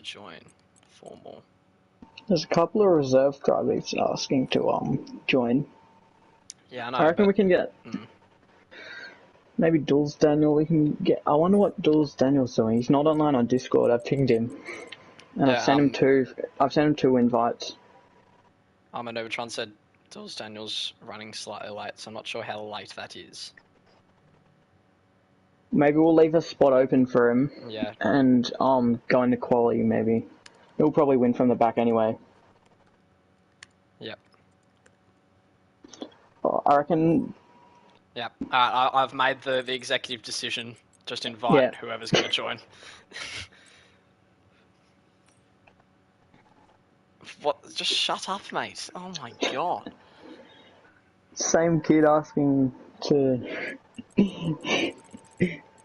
join. 4 more. There's a couple of reserve drivers asking to join. Yeah, I know. I reckon we can get maybe Dulles Daniel. We can get. I wonder what Dulles Daniel's doing. He's not online on Discord. I've pinged him, and I've sent him two. I've sent him 2 invites. Novatron said Dulles Daniel's running slightly late, so I'm not sure how late that is. Maybe we'll leave a spot open for him. Yeah. And go into quali maybe. He'll probably win from the back anyway. Yep. I reckon. Yep. I've made the executive decision. Just invite whoever's going to join. What? Just shut up, mate. Oh my god. Same kid asking to.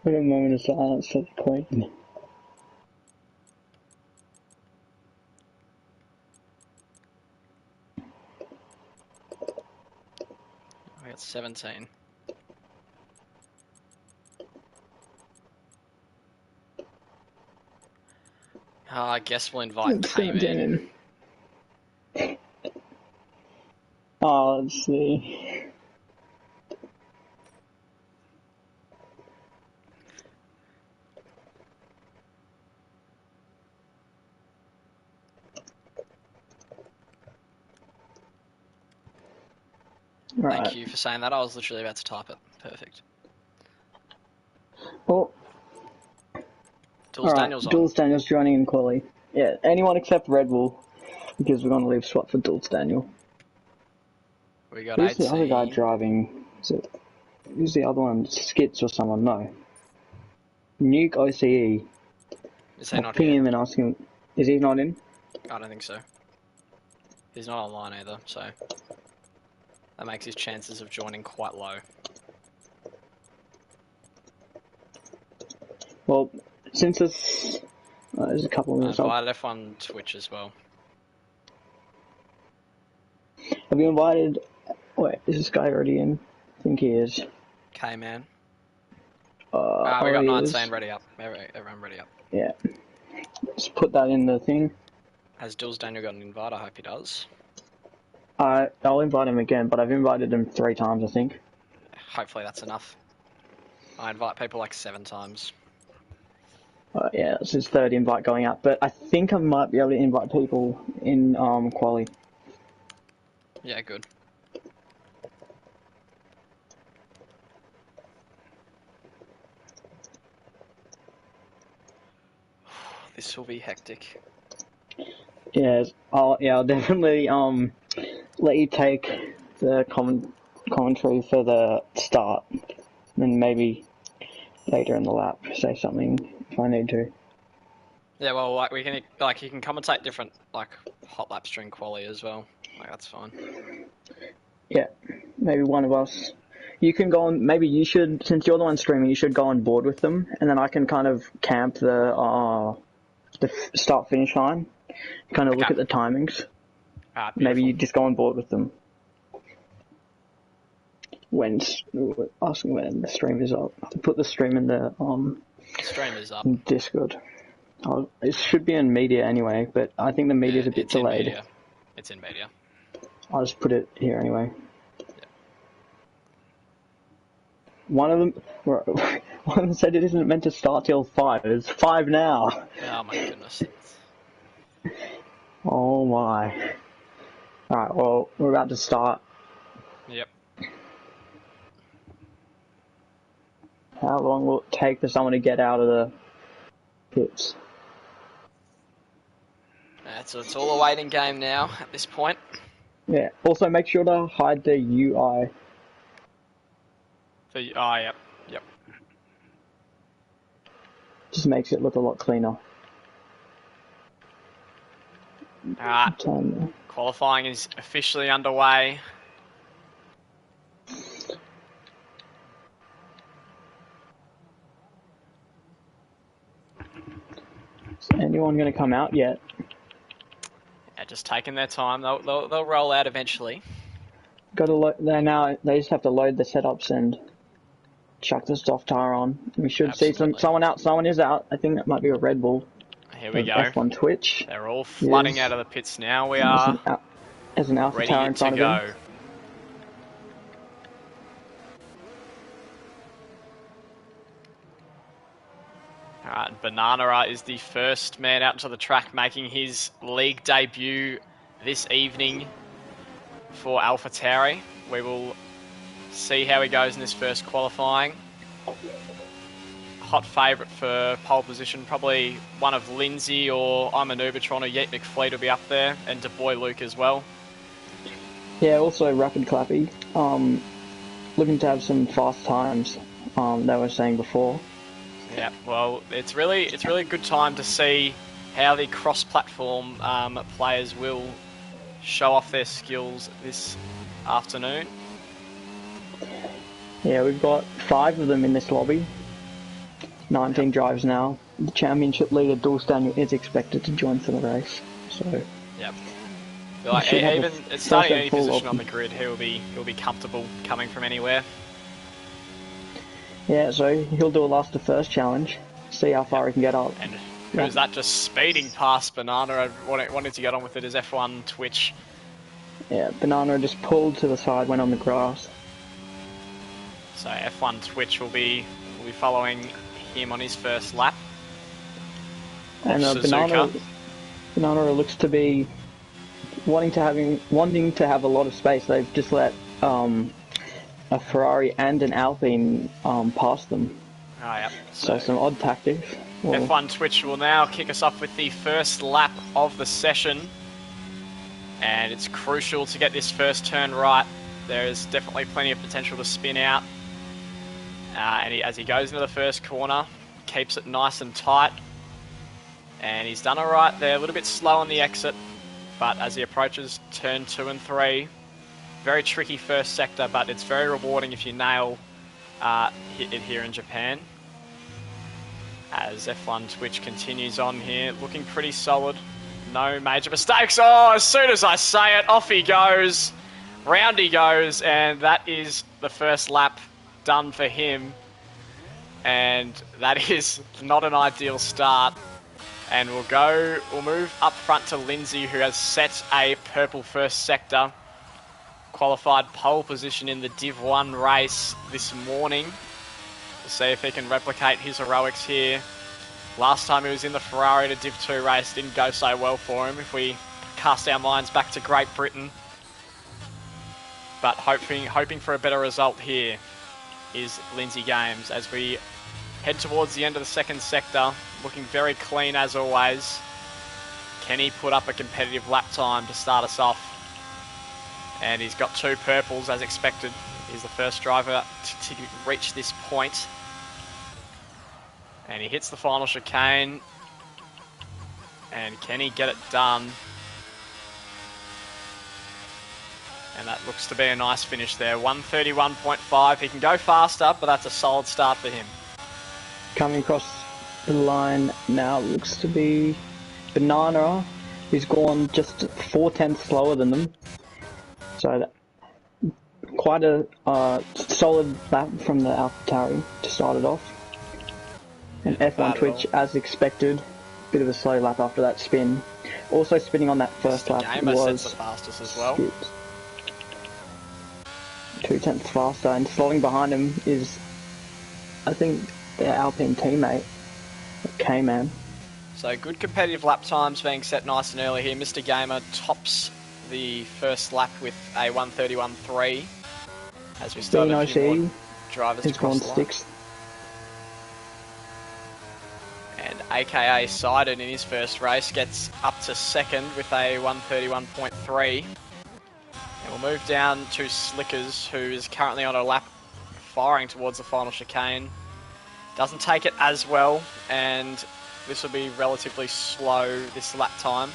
Put a moment of silence for the Queen. I got 17. I guess we'll invite Tame in. Oh, let's see. Thank you for saying that. I was literally about to type it. Perfect. Well, Dulles Daniel's joining in quali. Yeah, anyone except Red Bull, because we're going to leave swap for Dulles Daniel. We got Who's 18. the other guy driving? Who's the other one? Skits or someone? No. Nuke OCE. Is he not ping here? him and ask him. Is he not in? I don't think so. He's not online either, so that makes his chances of joining quite low. Well, since there's a couple of minutes. I left on Twitch as well. Have you invited? Wait, is this guy already in? I think he is. K-Man. We got 19 ready up. Everyone ready up. Yeah. Just put that in the thing. Has Dulles Daniel got an invite? I hope he does. I'll invite him again, but I've invited him 3 times, I think. Hopefully that's enough. I invite people like 7 times. Yeah, it's his 3rd invite going out, but I think I might be able to invite people in quali. Yeah, good. This will be hectic. Yes, I'll definitely let you take the commentary for the start, and maybe later in the lap say something if I need to. Yeah, well, like you can commentate different hot laps during quali as well. That's fine. Yeah, maybe one of us. You can go on. Maybe you should, since you're the one streaming, you should go on board with them, and then I can kind of camp the start finish line. Kind of look at the timings. Maybe you just go on board with them. Asking when the stream is up. I'll put the stream in the stream is up. Discord. It should be in media anyway, but I think the media's a bit delayed. It's in media. I'll just put it here anyway. Yeah. One of them said it isn't meant to start till 5. It's 5 now. Oh my goodness. Oh my. Alright, well, we're about to start. Yep. How long will it take for someone to get out of the pits? So it's all a waiting game now at this point. Yeah. Also, make sure to hide the UI. Yep. Just makes it look a lot cleaner. Qualifying is officially underway. Is anyone going to come out yet? Yeah, just taking their time. They'll roll out eventually. They just have to load the setups and chuck the soft tire on. We should see someone out. Someone is out. I think that might be a Red Bull. Here we go. F1 Twitch. They're all flooding out of the pits now. We are as an Alpha ready Tower in to front of go. him. Alright, Banana is the first man out to the track, making his league debut this evening for AlphaTauri. We will see how he goes in this first qualifying. Hot favourite for pole position, probably one of Lindsay or I'm an Ubertron or Yeet McFleet will be up there, and DeBoy Luke as well. Yeah, also Rapid Clappy. Looking to have some fast times, they were saying before. Yeah, well, it's really a good time to see how the cross-platform players will show off their skills this afternoon. Yeah, we've got 5 of them in this lobby. 19 drives now. The championship leader, Dulce Daniel, is expected to join for the race. So. Yep. Like, even starting any position on the grid, he'll be comfortable coming from anywhere. Yeah, so he'll do a last to first challenge, see how far he can get up. And who's that just speeding past Banana? Wanted to get on with it as F1 Twitch. Yeah, Banana just pulled to the side, went on the grass. So F1 Twitch will be following him on his first lap. And Banana looks to be wanting to have a lot of space. They've just let a Ferrari and an Alpine past them. Oh, yeah. So some odd tactics. F1 Twitch will now kick us off with the first lap of the session. And it's crucial to get this first turn right. There is definitely plenty of potential to spin out. As he goes into the first corner, keeps it nice and tight. And he's done alright there, a little bit slow on the exit. But as he approaches turn 2 and 3, very tricky first sector, but it's very rewarding if you nail it here in Japan. As F1 Twitch continues on here, looking pretty solid. No major mistakes. Oh, as soon as I say it, off he goes. Round he goes, and that is the first lap done for him. And that is not an ideal start. And we'll move up front to Lindsay, who has set a purple first sector. Qualified pole position in the Div 1 race this morning. We'll see if he can replicate his heroics here. Last time he was in the Ferrari to Div 2 race, didn't go so well for him if we cast our minds back to Great Britain. But hoping for a better result here is Lindsay Games as we head towards the end of the second sector. Looking very clean as always. Can he put up a competitive lap time to start us off? And he's got 2 purples as expected. He's the first driver to reach this point. And he hits the final chicane. And can he get it done? And that looks to be a nice finish there. 1:31.5. He can go faster, but that's a solid start for him. Coming across the line now looks to be Banana, who's gone just 4/10 slower than them. So quite a solid lap from the AlphaTauri to start it off. And F1 Twitch, as expected, bit of a slow lap after that spin. Also spinning on that first lap was the fastest as well. 2/10 faster, and slowing behind him is, I think, their Alpine teammate, K-Man. So good competitive lap times being set nice and early here. Mr. Gamer tops the first lap with a 1:31.3 as we start a few more drivers to cross the line. And AKA Sidon in his first race gets up to second with a 1:31.3. And we'll move down to Slickers, who is currently on a lap firing towards the final chicane. Doesn't take it as well, and this will be relatively slow this lap time.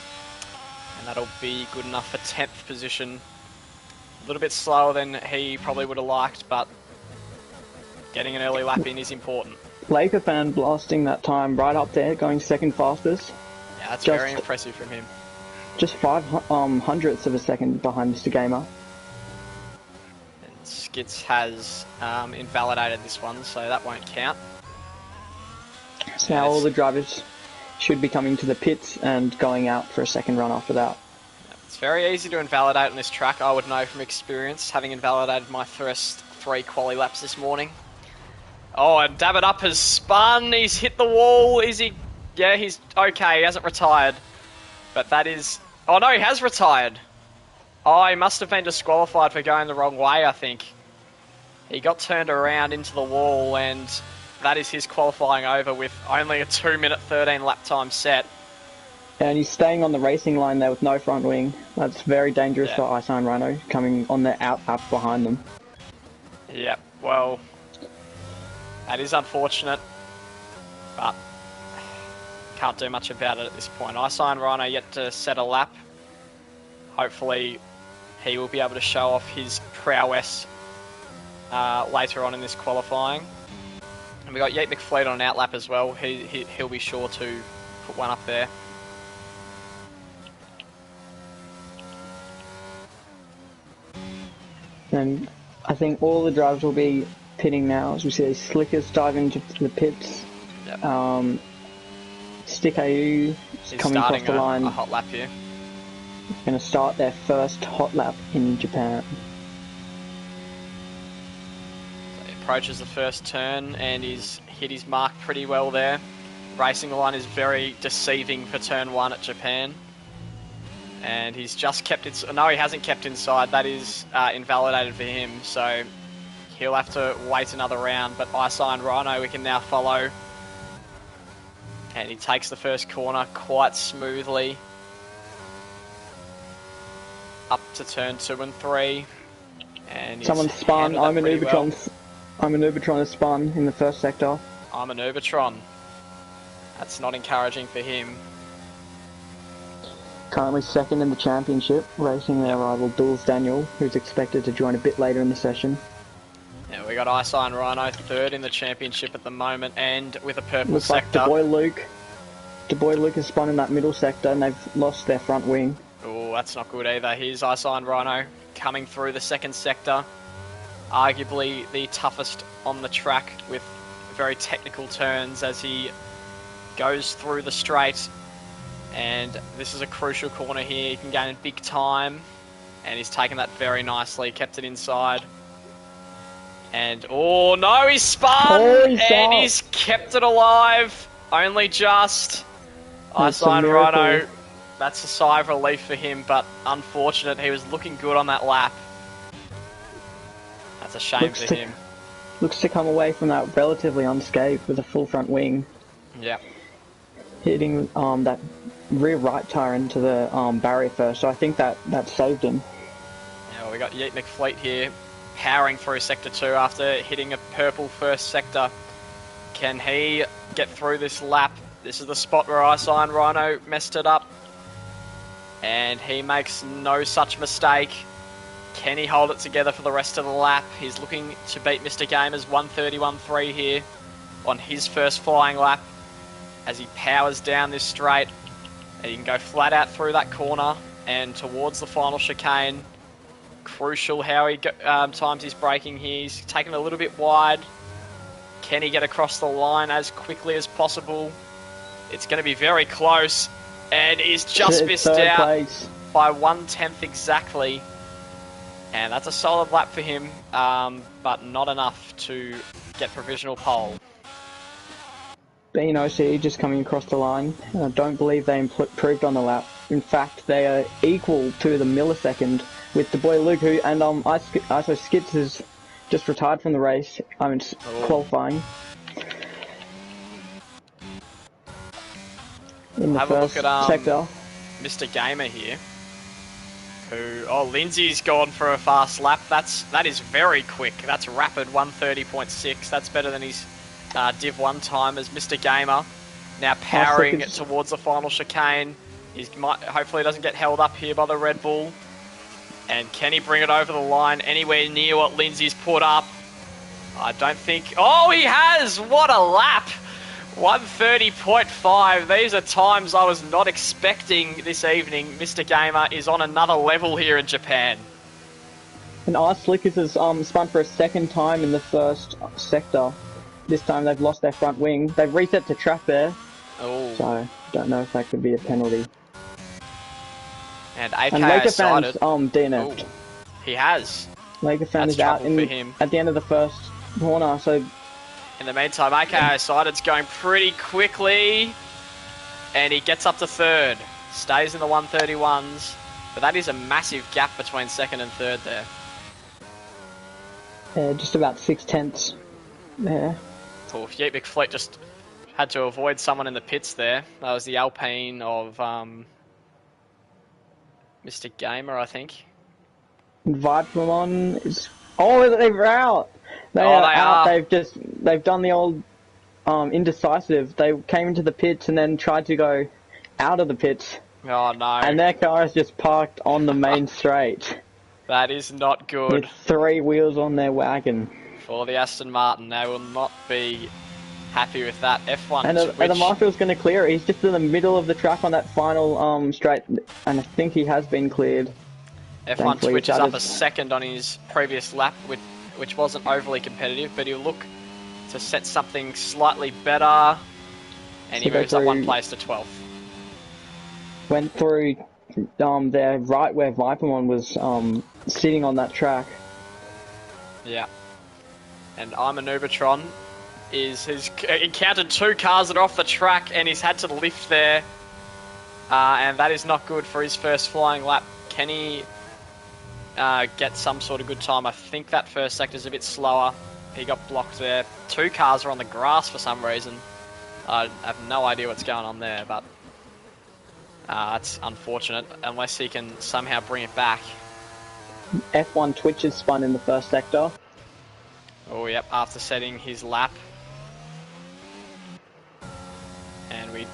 And that'll be good enough for 10th position. A little bit slower than he probably would have liked, but getting an early lap in is important. Laker fan blasting that time right up there, going second fastest. Yeah, that's very impressive from him. Just 5/100ths of a second behind Mr. Gamer. And Skits has invalidated this one, so that won't count. So now all the drivers should be coming to the pits and going out for a second run after that. It's very easy to invalidate on this track, I would know from experience, having invalidated my first 3 quali laps this morning. Oh, and Dab It Up has spun, he's hit the wall, is he? Yeah, he's okay, he hasn't retired. But that is... Oh no, he has retired. Oh, he must have been disqualified for going the wrong way, I think. He got turned around into the wall, and that is his qualifying over with only a 2-minute 13 lap time set. And he's staying on the racing line there with no front wing. That's very dangerous for Iceland Rhino, coming on the out lap behind them. Yep, well, that is unfortunate, but can't do much about it at this point. Iceland Rhino yet to set a lap. Hopefully he will be able to show off his prowess later on in this qualifying. And we got Yeet McFleet on an out lap as well. He'll be sure to put one up there. And I think all the drivers will be pitting now, as we see Slickers dive into the pits. Yep. Stick AU is coming across the line. A hot lap here. Going to start their first hot lap in Japan. So he approaches the first turn and he's hit his mark pretty well there. Racing line is very deceiving for turn 1 at Japan. And he's just kept it. No, he hasn't kept inside. That is invalidated for him. So he'll have to wait another round. But Iceland Rhino we can now follow. And he takes the first corner quite smoothly. Up to turn 2 and 3. And someone spun. I'm an Ubertron has spun in the first sector. I'm an Ubertron. That's not encouraging for him. Currently second in the championship, racing their rival Dulles Daniel, who's expected to join a bit later in the session. Yeah, we got Iceland Rhino third in the championship at the moment, and with a purple Looks sector. Like DuBois Luke has spun in that middle sector, and they've lost their front wing. Oh, that's not good either. Here's Iceland Rhino coming through the second sector. Arguably the toughest on the track with very technical turns as he goes through the straight. And this is a crucial corner here. He can gain big time. And he's taken that very nicely. Kept it inside. And, oh no, he's spun! And he's kept it alive. Only just. Iceland Rhino. That's a sigh of relief for him, but unfortunate. He was looking good on that lap. That's a shame for him. Looks to come away from that relatively unscathed with a full front wing. Yep. Hitting that rear right tyre into the barrier first, so I think that saved him. Yeah, well, we got Yeet McFleet here, powering through Sector 2 after hitting a purple first sector. Can he get through this lap? This is the spot where Iceland Rhino messed it up. And he makes no such mistake. Can he hold it together for the rest of the lap? He's looking to beat Mr. Gamer's 1:31.3 here on his first flying lap as he powers down this straight. And he can go flat out through that corner and towards the final chicane. Crucial how he times his braking here. He's taken a little bit wide. Can he get across the line as quickly as possible? It's going to be very close. And he's just missed out by 1/10 exactly. And that's a solid lap for him, but not enough to get provisional pole. Being OC just coming across the line. I don't believe they improved on the lap. In fact, they are equal to the millisecond with DuBois Luke, who, and ISO Skips has just retired from the race. Qualifying. In the first sector. Mr. Gamer here. Lindsay's gone for a fast lap. That is very quick. That's rapid 1:30.6. That's better than his Div 1 time as Mr. Gamer. Now powering towards the final chicane. Hopefully doesn't get held up here by the Red Bull. And can he bring it over the line anywhere near what Lindsay's put up? I don't think... Oh, he has! What a lap! 1:30.5. These are times I was not expecting this evening. Mr. Gamer is on another level here in Japan. And Ice Slickers has spun for a second time in the first sector. This time they've lost their front wing. They've reset to track there. Oh. So Don't know if that could be a penalty. And And AKA Laker sided. fans DNF'd. He has. Laker fan That's is out trouble for him. at the end of the first corner, so In the meantime, AKA sided's going pretty quickly. And he gets up to third. Stays in the 131s. But that is a massive gap between second and third there. just about 6/10 there. Oh, Yeet McFleet just had to avoid someone in the pits there. That was the Alpine of Mr. Gamer, I think. Vipramon is... Oh, they're out! They Oh, are they out. are. They've done the old indecisive. They came into the pits and then tried to go out of the pits. Oh, no. And their car is just parked on the main straight. That is not good. With 3 wheels on their wagon. For the Aston Martin, they will not be happy with that. F1 And the Marshall's going to clear it. He's just in the middle of the track on that final straight, and I think he has been cleared. F1 Thankfully, switches up a second on his previous lap, which wasn't overly competitive, but he'll look to set something slightly better, and he moves up 1 place to 12th. Went through there right where Vipermon was sitting on that track. Yeah. And I'm a Nubatron has encountered 2 cars that are off the track, and he's had to lift there, and that is not good for his first flying lap. Can he get some sort of good time? I think that first sector's a bit slower. He got blocked there. 2 cars are on the grass for some reason. I have no idea what's going on there, but it's unfortunate unless he can somehow bring it back. F1 Twitches spun in the first sector. Oh, yep, after setting his lap. And we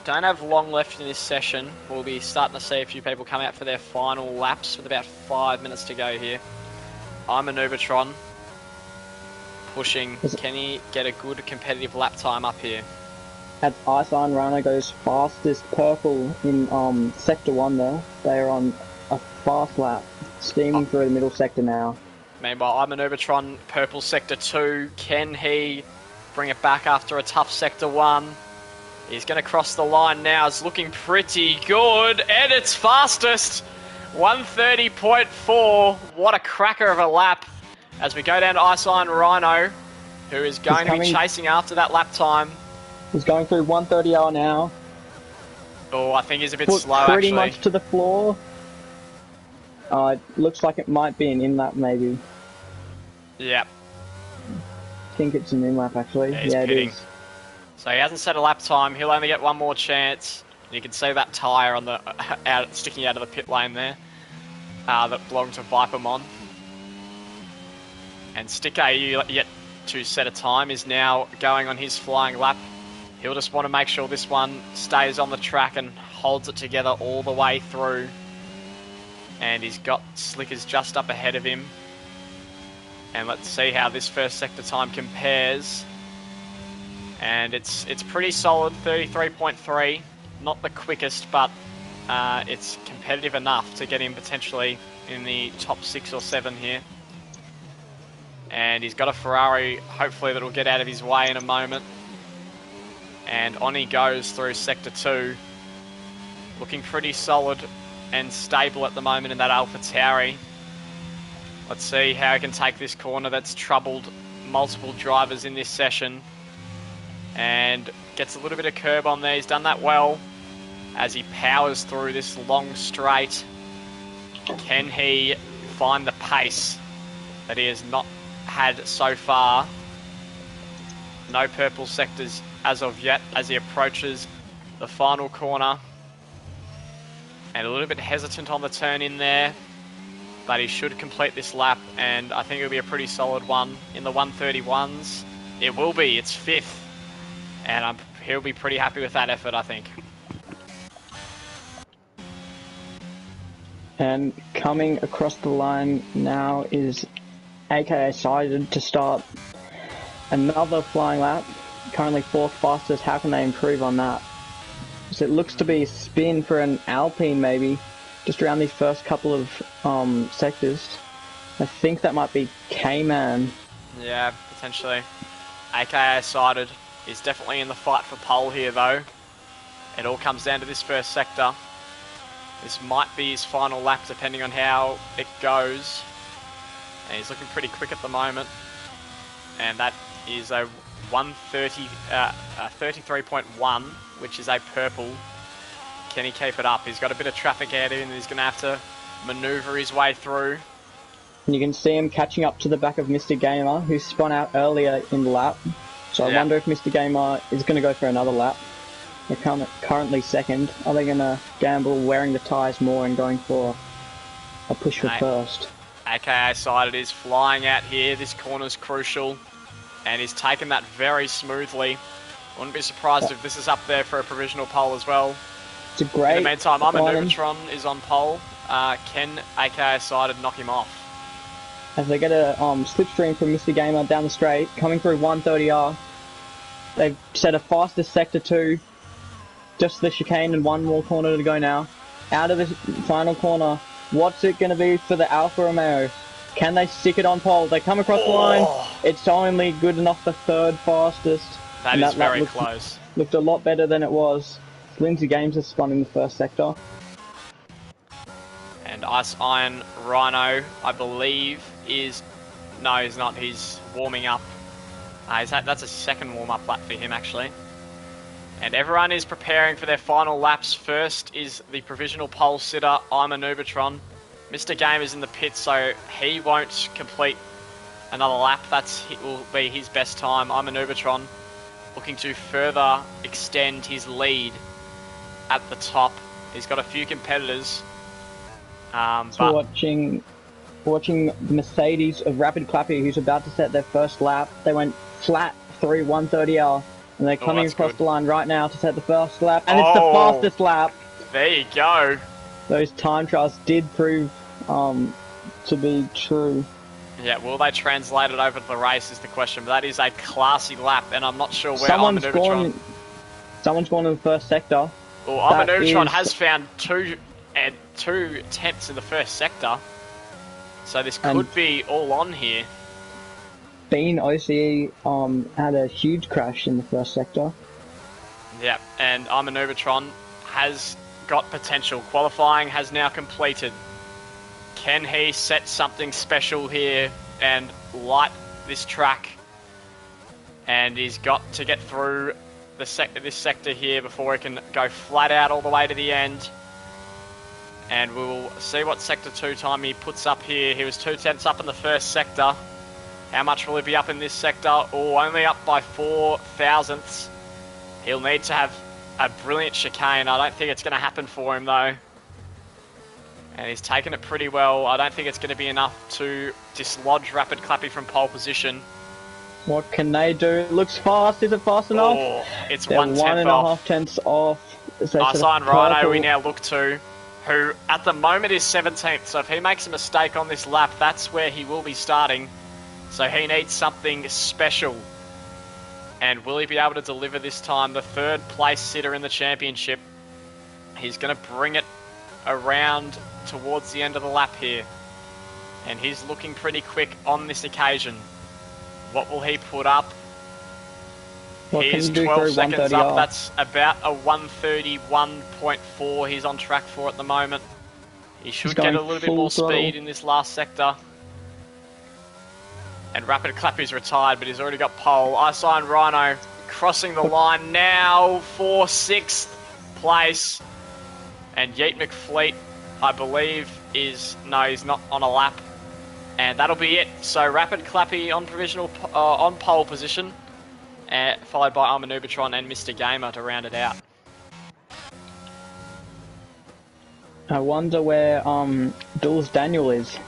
don't have long left in this session. We'll be starting to see a few people come out for their final laps with about 5 minutes to go here. I'm a Nubatron. Pushing. Can he get a good competitive lap time up here? At Iceland Rhino goes fastest purple in sector 1 there. They are on a fast lap, steaming through the middle sector now. Meanwhile, I'm a Nubatron, purple sector 2. Can he bring it back after a tough sector 1? He's going to cross the line now. It's looking pretty good. And it's fastest. 130.4. What a cracker of a lap. As we go down to Iceland Rhino, who is going to be chasing after that lap time. He's going through 130 now. Oh, I think he's a bit slow, pretty actually. much to the floor. It looks like it might be an in-lap, maybe. Yep. I think it's an in-lap, actually. Yeah, it is. So he hasn't set a lap time. He'll only get 1 more chance. You can see that tyre on the sticking out of the pit lane there. That belonged to Vipermon. And Stick AU, yet to set a time, is now going on his flying lap. He'll just want to make sure this one stays on the track and holds it together all the way through. And he's got Slickers just up ahead of him. And let's see how this first sector time compares. And it's pretty solid, 33.3. Not the quickest, but it's competitive enough to get him potentially in the top 6 or 7 here. And he's got a Ferrari, hopefully, that'll get out of his way in a moment. And on he goes through Sector 2. Looking pretty solid and stable at the moment in that AlphaTauri. Let's see how he can take this corner that's troubled multiple drivers in this session. And gets a little bit of curb on there. He's done that well as he powers through this long straight. Can he find the pace that he has not had so far? No purple sectors as of yet as he approaches the final corner. And a little bit hesitant on the turn in there, but he should complete this lap, and I think it'll be a pretty solid one in the 131s. It will be, it's 5th, and he'll be pretty happy with that effort, I think. And coming across the line now is AKA Sided to start another flying lap. Currently 4th fastest. How can they improve on that? So it looks to be a spin for an Alpine, maybe, just around these first couple of sectors. I think that might be K-Man. Yeah, potentially. AKA Sided is definitely in the fight for pole here, though. It all comes down to this first sector. This might be his final lap depending on how it goes. And he's looking pretty quick at the moment. And that is a 33.1, which is a purple. Can he keep it up? He's got a bit of traffic ahead of him and he's going to have to manoeuvre his way through. And you can see him catching up to the back of Mr. Gamer, who spun out earlier in the lap. So I wonder if Mr. Gamer is going to go for another lap. They're currently second. Are they going to gamble wearing the tyres more and going for a push for first? AKA Sided is flying out here. This corner's crucial. And he's taken that very smoothly. Wouldn't be surprised if this is up there for a provisional pole as well. It's a great... In the meantime, I'm a Nubatron is on pole. Can AKA Sided knock him off? As they get a slipstream from Mr. Gamer down the straight, coming through 130R. They've set a fastest sector 2. Just the chicane and one more corner to go now. Out of the final corner. What's it going to be for the Alfa Romeo? Can they stick it on pole? They come across the line. It's only good enough for third fastest. That is very close. Looked a lot better than it was. Lindsay Games has spun in the first sector. And Ice Iron Rhino, I believe, is... No, he's not. He's warming up. That's a second warm-up lap for him, actually. And everyone is preparing for their final laps. First is the provisional pole sitter, I'm a Nubatron. Mr. Game is in the pit, so he won't complete another lap. Will be his best time. I'm a Nubatron, looking to further extend his lead at the top. He's got a few competitors. So watching Mercedes of Rapid Clappy, who's about to set their first lap. They went flat through 130R. And they're coming across the line right now to set the first lap. And it's the fastest lap. There you go. Those time trials did prove to be true. Yeah, will they translate it over to the race is the question. But that is a classy lap, and I'm not sure where someone's gone in the first sector. Well, Nubatron has found two tenths in the first sector. So this could be all on here. Bean OCE had a huge crash in the first sector. Yeah, and I'm a Nubatron has got potential. Qualifying has now completed. Can he set something special here and light this track? And he's got to get through this sector here before he can go flat out all the way to the end. And we'll see what sector 2 time he puts up here. He was 2 tenths up in the first sector. How much will he be up in this sector? Oh, only up by 4 thousandths. He'll need to have a brilliant chicane. I don't think it's going to happen for him, though. And he's taken it pretty well. I don't think it's going to be enough to dislodge Rapid Clappy from pole position. What can they do? It looks fast. Is it fast enough? Oh, it's They're 1/10 tenths off. Ice Iron Rhino we now look to, who at the moment is 17th. So if he makes a mistake on this lap, that's where he will be starting. So he needs something special. And will he be able to deliver this time? The third place sitter in the championship. He's going to bring it around towards the end of the lap here. And he's looking pretty quick on this occasion. What will he put up? He's 12 seconds up. That's about a 131.4 he's on track for at the moment. He should get a little bit more speed in this last sector. And Rapid Clappy's retired, but he's already got pole. Ice Iron Rhino crossing the line now for 6th place. And Yeet McFleet, I believe, he's not on a lap. And that'll be it. So Rapid Clappy on provisional on pole position, followed by I'm a Nubatron and Mr. Gamer to round it out. I wonder where Dulles Daniel is.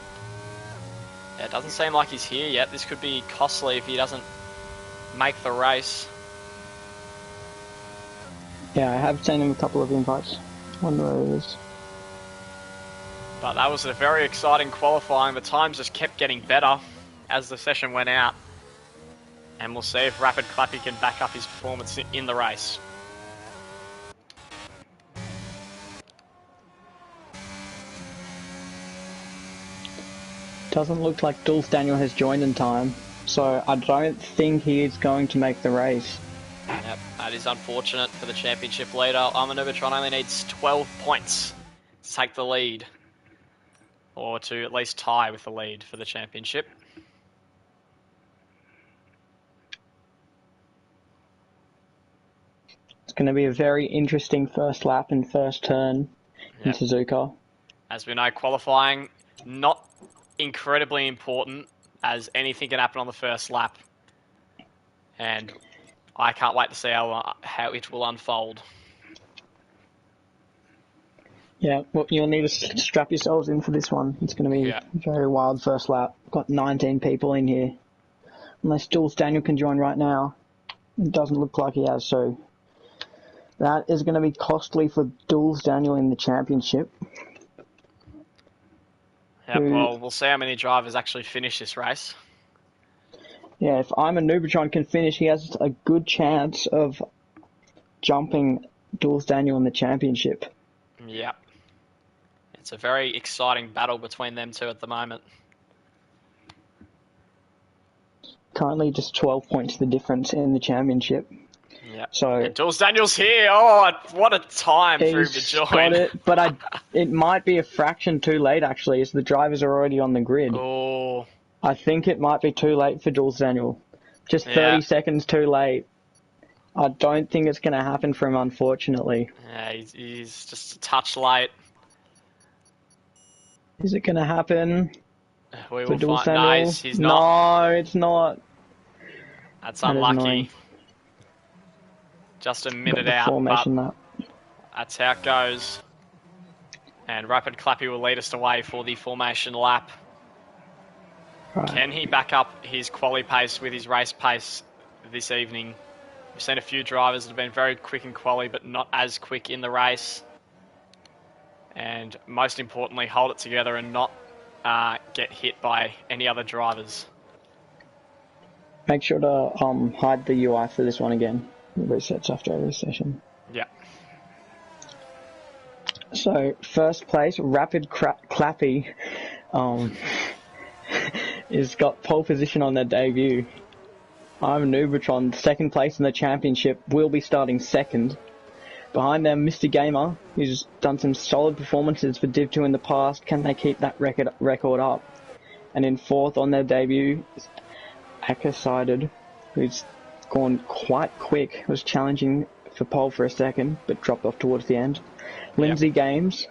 Yeah, it doesn't seem like he's here yet. This could be costly if he doesn't make the race. Yeah, I have seen him a couple of invites. Wonder where he is. But that was a very exciting qualifying. The times just kept getting better as the session went out. And we'll see if Rapid Clappy can back up his performance in the race. Doesn't look like Dulles Daniel has joined in time, so I don't think he is going to make the race. Yep, that is unfortunate. for the championship leader. Armanubitron only needs 12 points to take the lead, or to at least tie with the lead for the championship. It's going to be a very interesting first lap and first turn in Suzuka. As we know, qualifying not incredibly important, as anything can happen on the first lap. And I can't wait to see how it will unfold. Yeah, well, you'll need to strap yourselves in for this one. It's going to be a very wild first lap. Got 19 people in here. Unless Jules Daniel can join right now. It doesn't look like he has, so that is going to be costly for Jules Daniel in the championship. Yeah, well, we'll see how many drivers actually finish this race. Yeah, if Armanubitron can finish, he has a good chance of jumping Jules Daniel in the championship. Yep. It's a very exciting battle between them two at the moment. Currently just 12 points the difference in the championship. Yep. So and Jules Daniel's here. Oh, what a time for him to join. Got it, but it might be a fraction too late, actually, as the drivers are already on the grid. Oh. I think it might be too late for Jules Daniel. Just 30 seconds too late. I don't think it's going to happen for him, unfortunately. Yeah, he's just a touch late. Is it going to happen? We will find. No, he's not. No, it's not. That's unlucky. Just a minute out, but that's how it goes. And Rapid Clappy will lead us away for the formation lap. Right. Can he back up his quali pace with his race pace this evening? We've seen a few drivers that have been very quick in quali, but not as quick in the race. And most importantly, hold it together and not get hit by any other drivers. Make sure to hide the UI for this one again. It resets after every session. Yeah. So, first place, Rapid Clappy is got pole position on their debut. Armanubitron, second place in the championship, will be starting second. Behind them, Mr. Gamer, who's done some solid performances for Div 2 in the past. Can they keep that record up? And in fourth on their debut, Akasided, who's gone quite quick, was challenging for pole for a second, but dropped off towards the end. Lindsay Games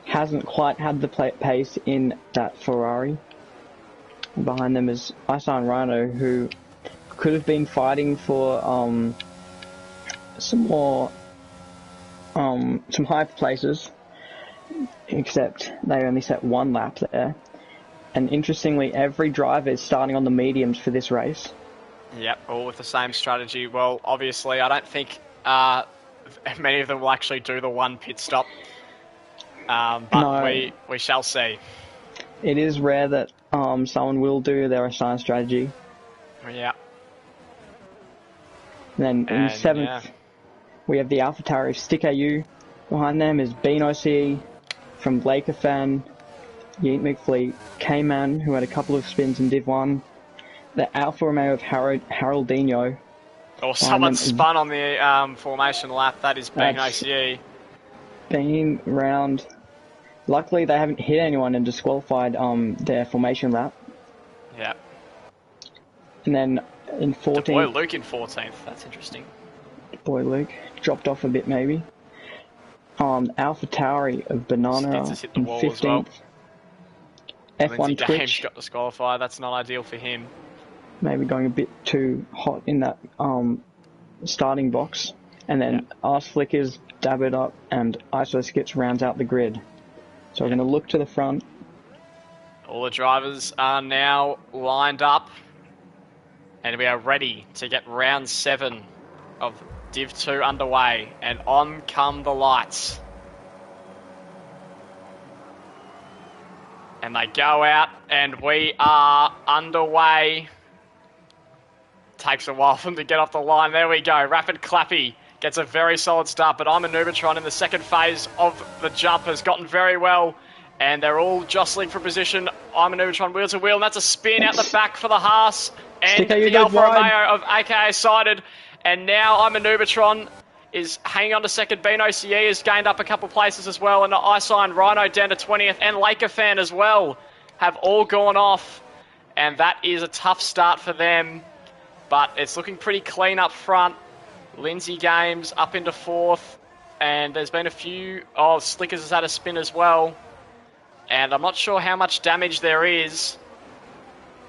hasn't quite had the pace in that Ferrari. And behind them is Isan Rhino, who could have been fighting for some high places, except they only set one lap there. And interestingly, every driver is starting on the mediums for this race. Yep, all with the same strategy. Well, obviously, I don't think many of them will actually do the one pit stop, but no, we shall see. It is rare that someone will do their assigned strategy. Yeah. And then in seventh, we have the AlphaTauri Stick AU. Behind them is Beano C from Laker Fan, Yeet McFleet, K-Man, who had a couple of spins in Div 1, the Alfa Romeo of Haroldinho. Oh, someone spun on the formation lap. That is Beano C. Been round. Luckily, they haven't hit anyone and disqualified their formation lap. Yeah. And then in 14th... Boy Luke in 14th. That's interesting. Boy Luke. Dropped off a bit, maybe. AlphaTauri of Banana in 15th. Well. F1 Twitch. Games got disqualified. That's not ideal for him. Maybe going a bit too hot in that starting box. And then Arse Flickers, Dab It Up, and ISO Skips rounds out the grid. So we're going to look to the front. All the drivers are now lined up. And we are ready to get round 7 of Div 2 underway. And on come the lights. And they go out and we are underway. Takes a while for them to get off the line. There we go. Rapid Clappy gets a very solid start, but Armanubitron in the second phase of the jump has gotten very well, and they're all jostling for position. Armanubitron wheel to wheel, and that's a spin out the back for the Haas, and the Alfa Romeo of AKA Sided, and now Armanubitron is hanging on to second. Beano CE has gained up a couple places as well. And Isign Rhino down to 20th. And Laker Fan as well have all gone off. And that is a tough start for them. But it's looking pretty clean up front. Lindsay Games up into 4th. And there's been a few... Oh, Slickers has had a spin as well. And I'm not sure how much damage there is.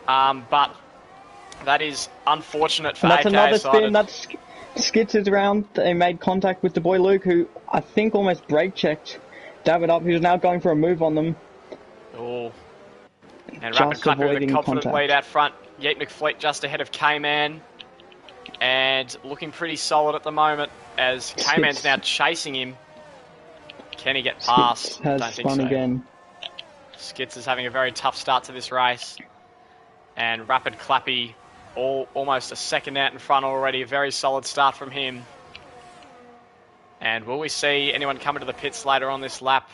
But that is unfortunate for That's AK another sided. spin. That's Skits is around. They made contact with the boy Luke, who I think almost brake checked David up, who's now going for a move on them. Oh. And Just Rapid Clappy with a avoiding confident contact. lead out front. Yeet McFleet just ahead of K-Man. And looking pretty solid at the moment as K-Man's now chasing him. Can he get past? Skits has Don't think spun so. again. Skits is having a very tough start to this race. And Rapid Clappy almost a second out in front already. A very solid start from him. And will we see anyone come into the pits later on this lap?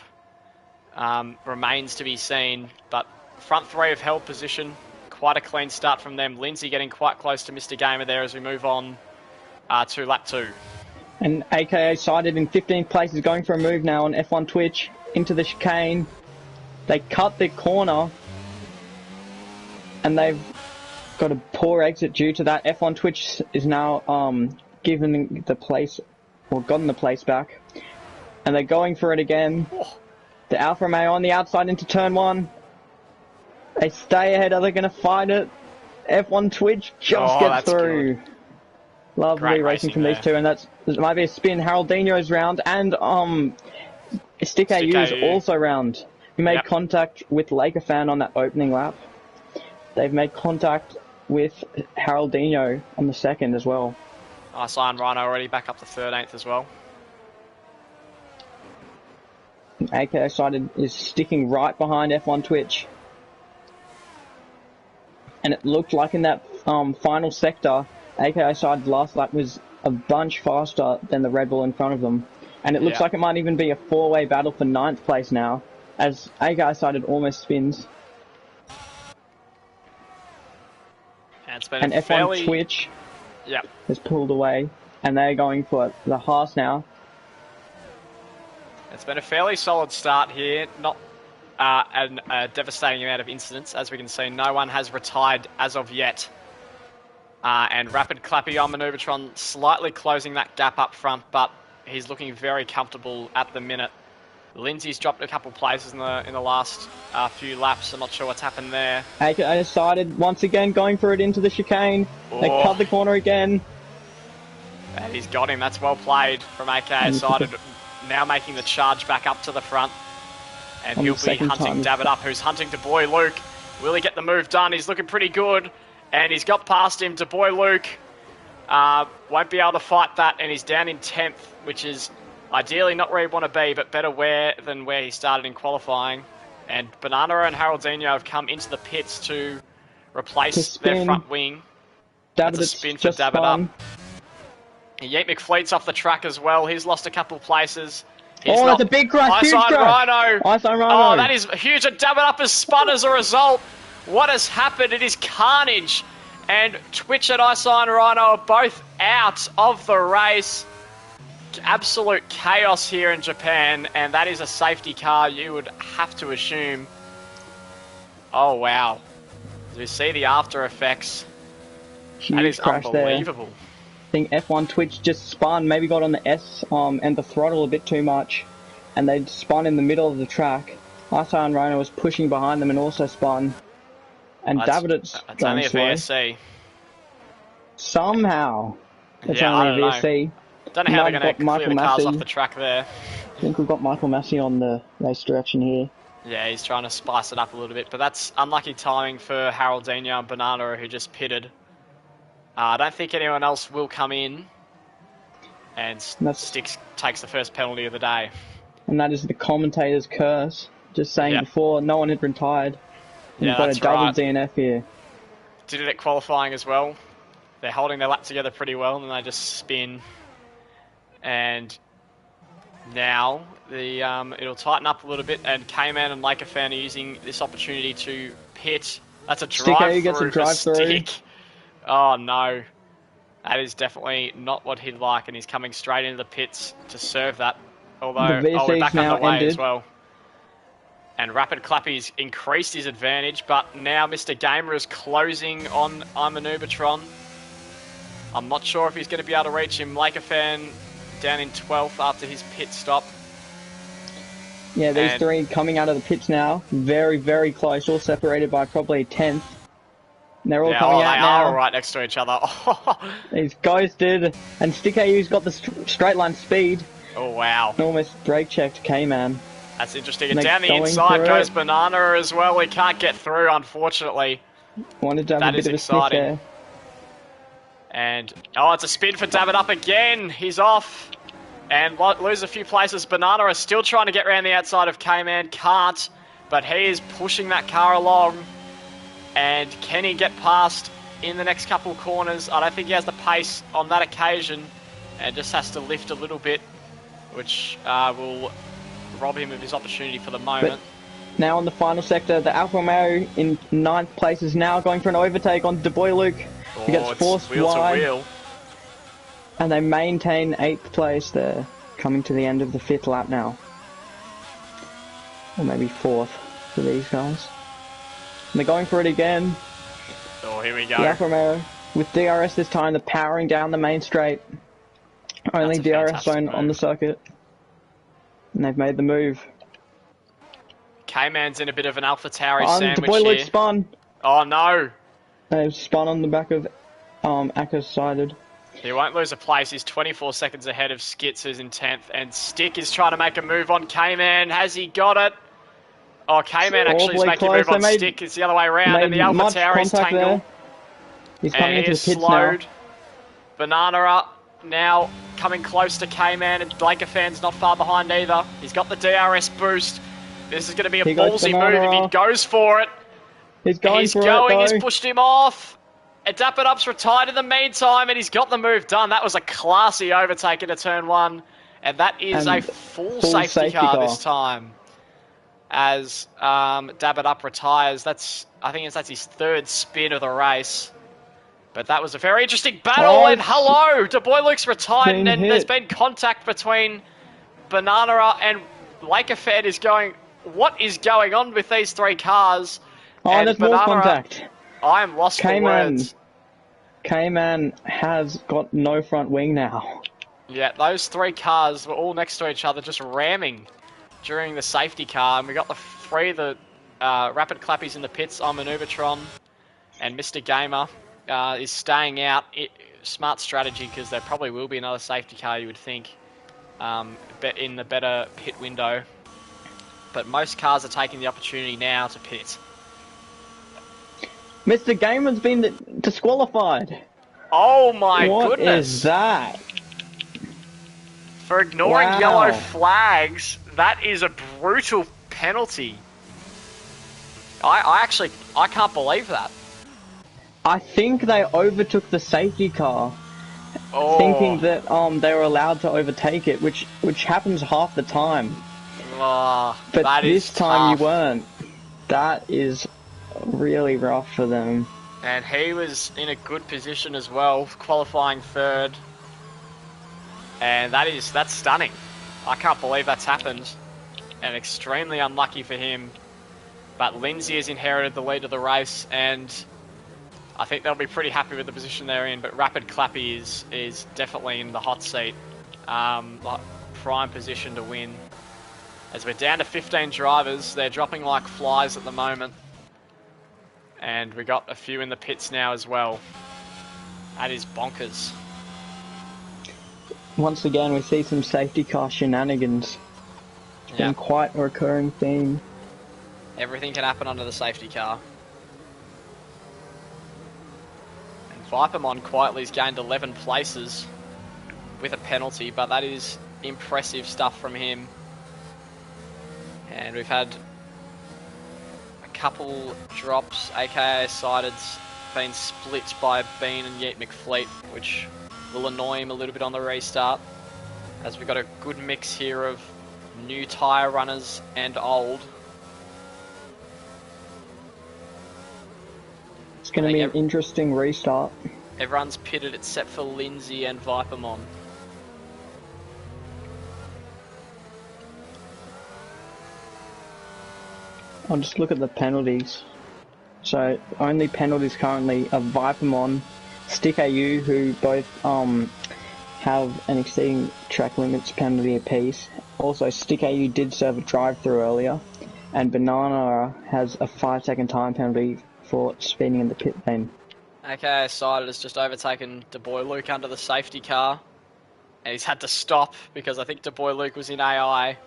Remains to be seen. But front three have held position. Quite a clean start from them. Lindsay getting quite close to Mr. Gamer there as we move on to lap 2. And AKA sighted in 15th place is going for a move now on F1 Twitch into the chicane. They cut the corner and they've got a poor exit due to that. F1 Twitch is now given the place, or gotten the place back. And they're going for it again. The Alfa Romeo on the outside into turn 1. They stay ahead. Are they going to fight it? F1 Twitch just gets through. Good. Lovely Great racing from there. these two, and that might be a spin. Haroldinho's round, and Stick AU is AU. also round. He made Yep. contact with Laker Fan on that opening lap. They've made contact with Haroldinho on the second as well. Isign Rhino already back up to 13th as well. AKO Sided is sticking right behind F1 Twitch. And it looked like in that final sector, AKO Sided last lap was a bunch faster than the Red Bull in front of them. And it looks Yeah. like it might even be a four-way battle for 9th place now, as AKO Sided almost spins. And it's been And a F1 fairly... Twitch Yep. has pulled away, and they're going for the Haas now. It's been a fairly solid start here. Not a devastating amount of incidents. As we can see, no one has retired as of yet. And Rapid Clappy on Maneuvertron slightly closing that gap up front, but he's looking very comfortable at the minute. Lindsay's dropped a couple places in the last few laps. I'm not sure what's happened there. AKO Sided once again going for it into the chicane. They Oh. cut the corner again. And he's got him. That's well played from AK Sided. Now making the charge back up to the front. And On he'll the be second hunting time. David up, who's hunting to Boy Luke. Will he get the move done? He's looking pretty good. And he's got past him to Boy Luke. Won't be able to fight that. And he's down in 10th, which is ideally not where he want to be, but better than where he started in qualifying. And Banana and Haroldinho have come into the pits to replace their spin. front wing. David That's a spin for just David spun. up. Yeet McFleet's off the track as well. He's lost a couple places. He's Oh, not... that's a big crash, huge Isign crash. Rhino. Isign Rhino. Oh, that is huge. And David up has spun as a result. What has happened? It is carnage. And Twitch and Isign Rhino are both out of the race. Absolute chaos here in Japan. And that is a safety car, you would have to assume. Oh, wow. As we see the after effects. Huge That is crash there. unbelievable. I think F1 Twitch just spun, maybe got on the S and the throttle a bit too much, and they spun in the middle of the track. Isign Rhino was pushing behind them and also spun. And David's It's going only a slow. VSC. Somehow. It's Yeah, I only a don't VSC. Don't know how they're Now going got to clear the Michael cars Massey. off the track there. I think we've got Michael Massey on the race direction here. Yeah, he's trying to spice it up a little bit, but that's unlucky timing for Haroldinho and Banana, who just pitted. I don't think anyone else will come in, and Sticks takes the first penalty of the day. And that is the commentator's curse. Just saying Yep. before, no one had been tired. Yeah, We've got that's a double right. DNF here. Did it at qualifying as well. They're holding their lap together pretty well, and then they just spin. And now it'll tighten up a little bit, and K-Man and Laker Fan are using this opportunity to pit. That's a Stick, drive he gets a through for drive-through. Stick. Oh no. That is definitely not what he'd like, and he's coming straight into the pits to serve that. The Although, we're VC's back now underway ended. as well. And Rapid Clappy's increased his advantage, but now Mr. Gamer is closing on Imanubatron. I'm not sure if he's going to be able to reach him. Lakefan down in 12th after his pit stop. Yeah, these three coming out of the pits now. Very, very close, all separated by probably a tenth. And they're all coming out they now. are all right next to each other. He's ghosted, and StickAU's got the straight line speed. Oh, wow. Almost brake checked K-Man. That's interesting. And down the inside goes Banana as well. He can't get through, unfortunately. Wanted to have a bit of a sniff there. And, it's a spin for David Up again. He's off. And lose a few places. Banana is still trying to get around the outside of K-Man. Can't. But he is pushing that car along. And can he get past in the next couple of corners? I don't think he has the pace on that occasion. And just has to lift a little bit, which will rob him of his opportunity for the moment. But now on the final sector, the Alfa Romeo in 9th place is now going for an overtake on De Boy Luke. He gets forced wide. Wheel. And they maintain 8th place there, coming to the end of the 5th lap now. Or maybe 4th for these guys. And they're going for it again. Oh, here we go. The Alfa Romeo with DRS this time, they're powering down the main straight. Only DRS zone on the circuit. And they've made the move. K-Man's in a bit of an AlphaTauri sandwich De Boy Luke spun. Oh, no. They've spun on the back of Aka's sided. He won't lose a place. He's 24 seconds ahead of Skitz, who's in 10th. And Stick is trying to make a move on K-Man. Has he got it? Oh, K-Man actually is making a move on Stick. It's the other way around. And the AlphaTauri's tangled. He's coming into the pits slowed. now. Banana up. Now coming close to K-Man. And Blakerfan's not far behind either. He's got the DRS boost. This is going to be a ballsy move if he goes for it. He's going. He's pushed him off. And Dapper Up's retired in the meantime, and he's got the move done. That was a classy overtake into turn 1. And that is a full safety car this time. As Dabba Up retires. I think that's his 3rd spin of the race. But that was a very interesting battle, and hello! De Boy Luke's retired, and there's been contact between Banana and Lakefan is going... What is going on with these 3 cars? And there's more contact. I am lost for words. K-Man has got no front wing now. Yeah, those 3 cars were all next to each other, just ramming during the safety car. And we got the 3 of the Rapid Clappies in the pits on Manubatron. And Mr. Gamer is staying out. Smart strategy, because there probably will be another safety car, you would think, in the better pit window. But most cars are taking the opportunity now to pit. Mr. Gamer's been disqualified. Oh my goodness. What is that? For ignoring yellow flags, that is a brutal penalty. I can't believe that. I think they overtook the safety car, thinking that they were allowed to overtake it, which happens half the time. But this time you weren't. That is really rough for them. And he was in a good position as well, qualifying 3rd. And that's stunning. I can't believe that's happened. And extremely unlucky for him. But Lindsay has inherited the lead of the race, and I think they'll be pretty happy with the position they're in. But Rapid Clappy is definitely in the hot seat. Prime position to win. As we're down to 15 drivers, they're dropping like flies at the moment. And we got a few in the pits now as well. That is bonkers. Once again, we see some safety car shenanigans. It's been quite a recurring theme. Everything can happen under the safety car. And Vipermon quietly has gained 11 places with a penalty, but that is impressive stuff from him. And we've had a couple drops, aka Sided's been split by Bean and Yeet McFleet, which will annoy him a little bit on the restart, as we've got a good mix here of new tyre runners and old. It's going to be an interesting restart. Everyone's pitted except for Lindsay and Vipermon. I'll just look at the penalties. So only penalties currently are Vipermon, Stick AU, who both have an exceeding track limits penalty apiece. Also, Stick AU did serve a drive-through earlier, and Banana has a 5-second time penalty for speeding in the pit lane. Okay, Sided has just overtaken DeBoy Luke under the safety car, and he's had to stop because I think DeBoy Luke was in AI.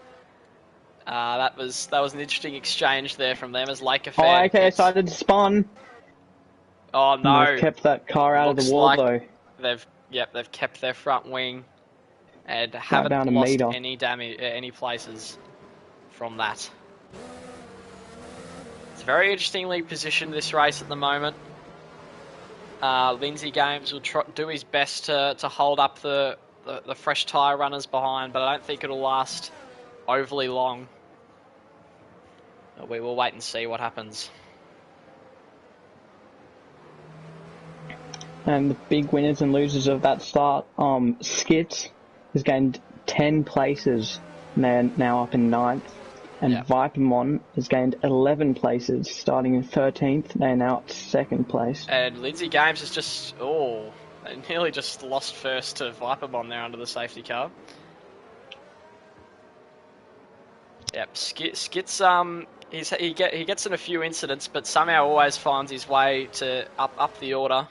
That was an interesting exchange there from them as Laker fan. Oh, okay, Sided spun. Oh no! And they've kept that car out of the wall, like though. They've kept their front wing and Right haven't down a lost meter. any damage, any places from that. It's very interestingly positioned, this race at the moment. Lindsay Games will do his best to hold up the fresh tyre runners behind, but I don't think it'll last overly long. We will wait and see what happens. And the big winners and losers of that start, Skits has gained 10 places, and they're now up in 9th. And Vipermon has gained 11 places, starting in 13th. They're now at 2nd place. And Lindsay Games has just, they nearly just lost first to Vipermon there under the safety car. Yep, Skits, he gets in a few incidents, but somehow always finds his way to up the order.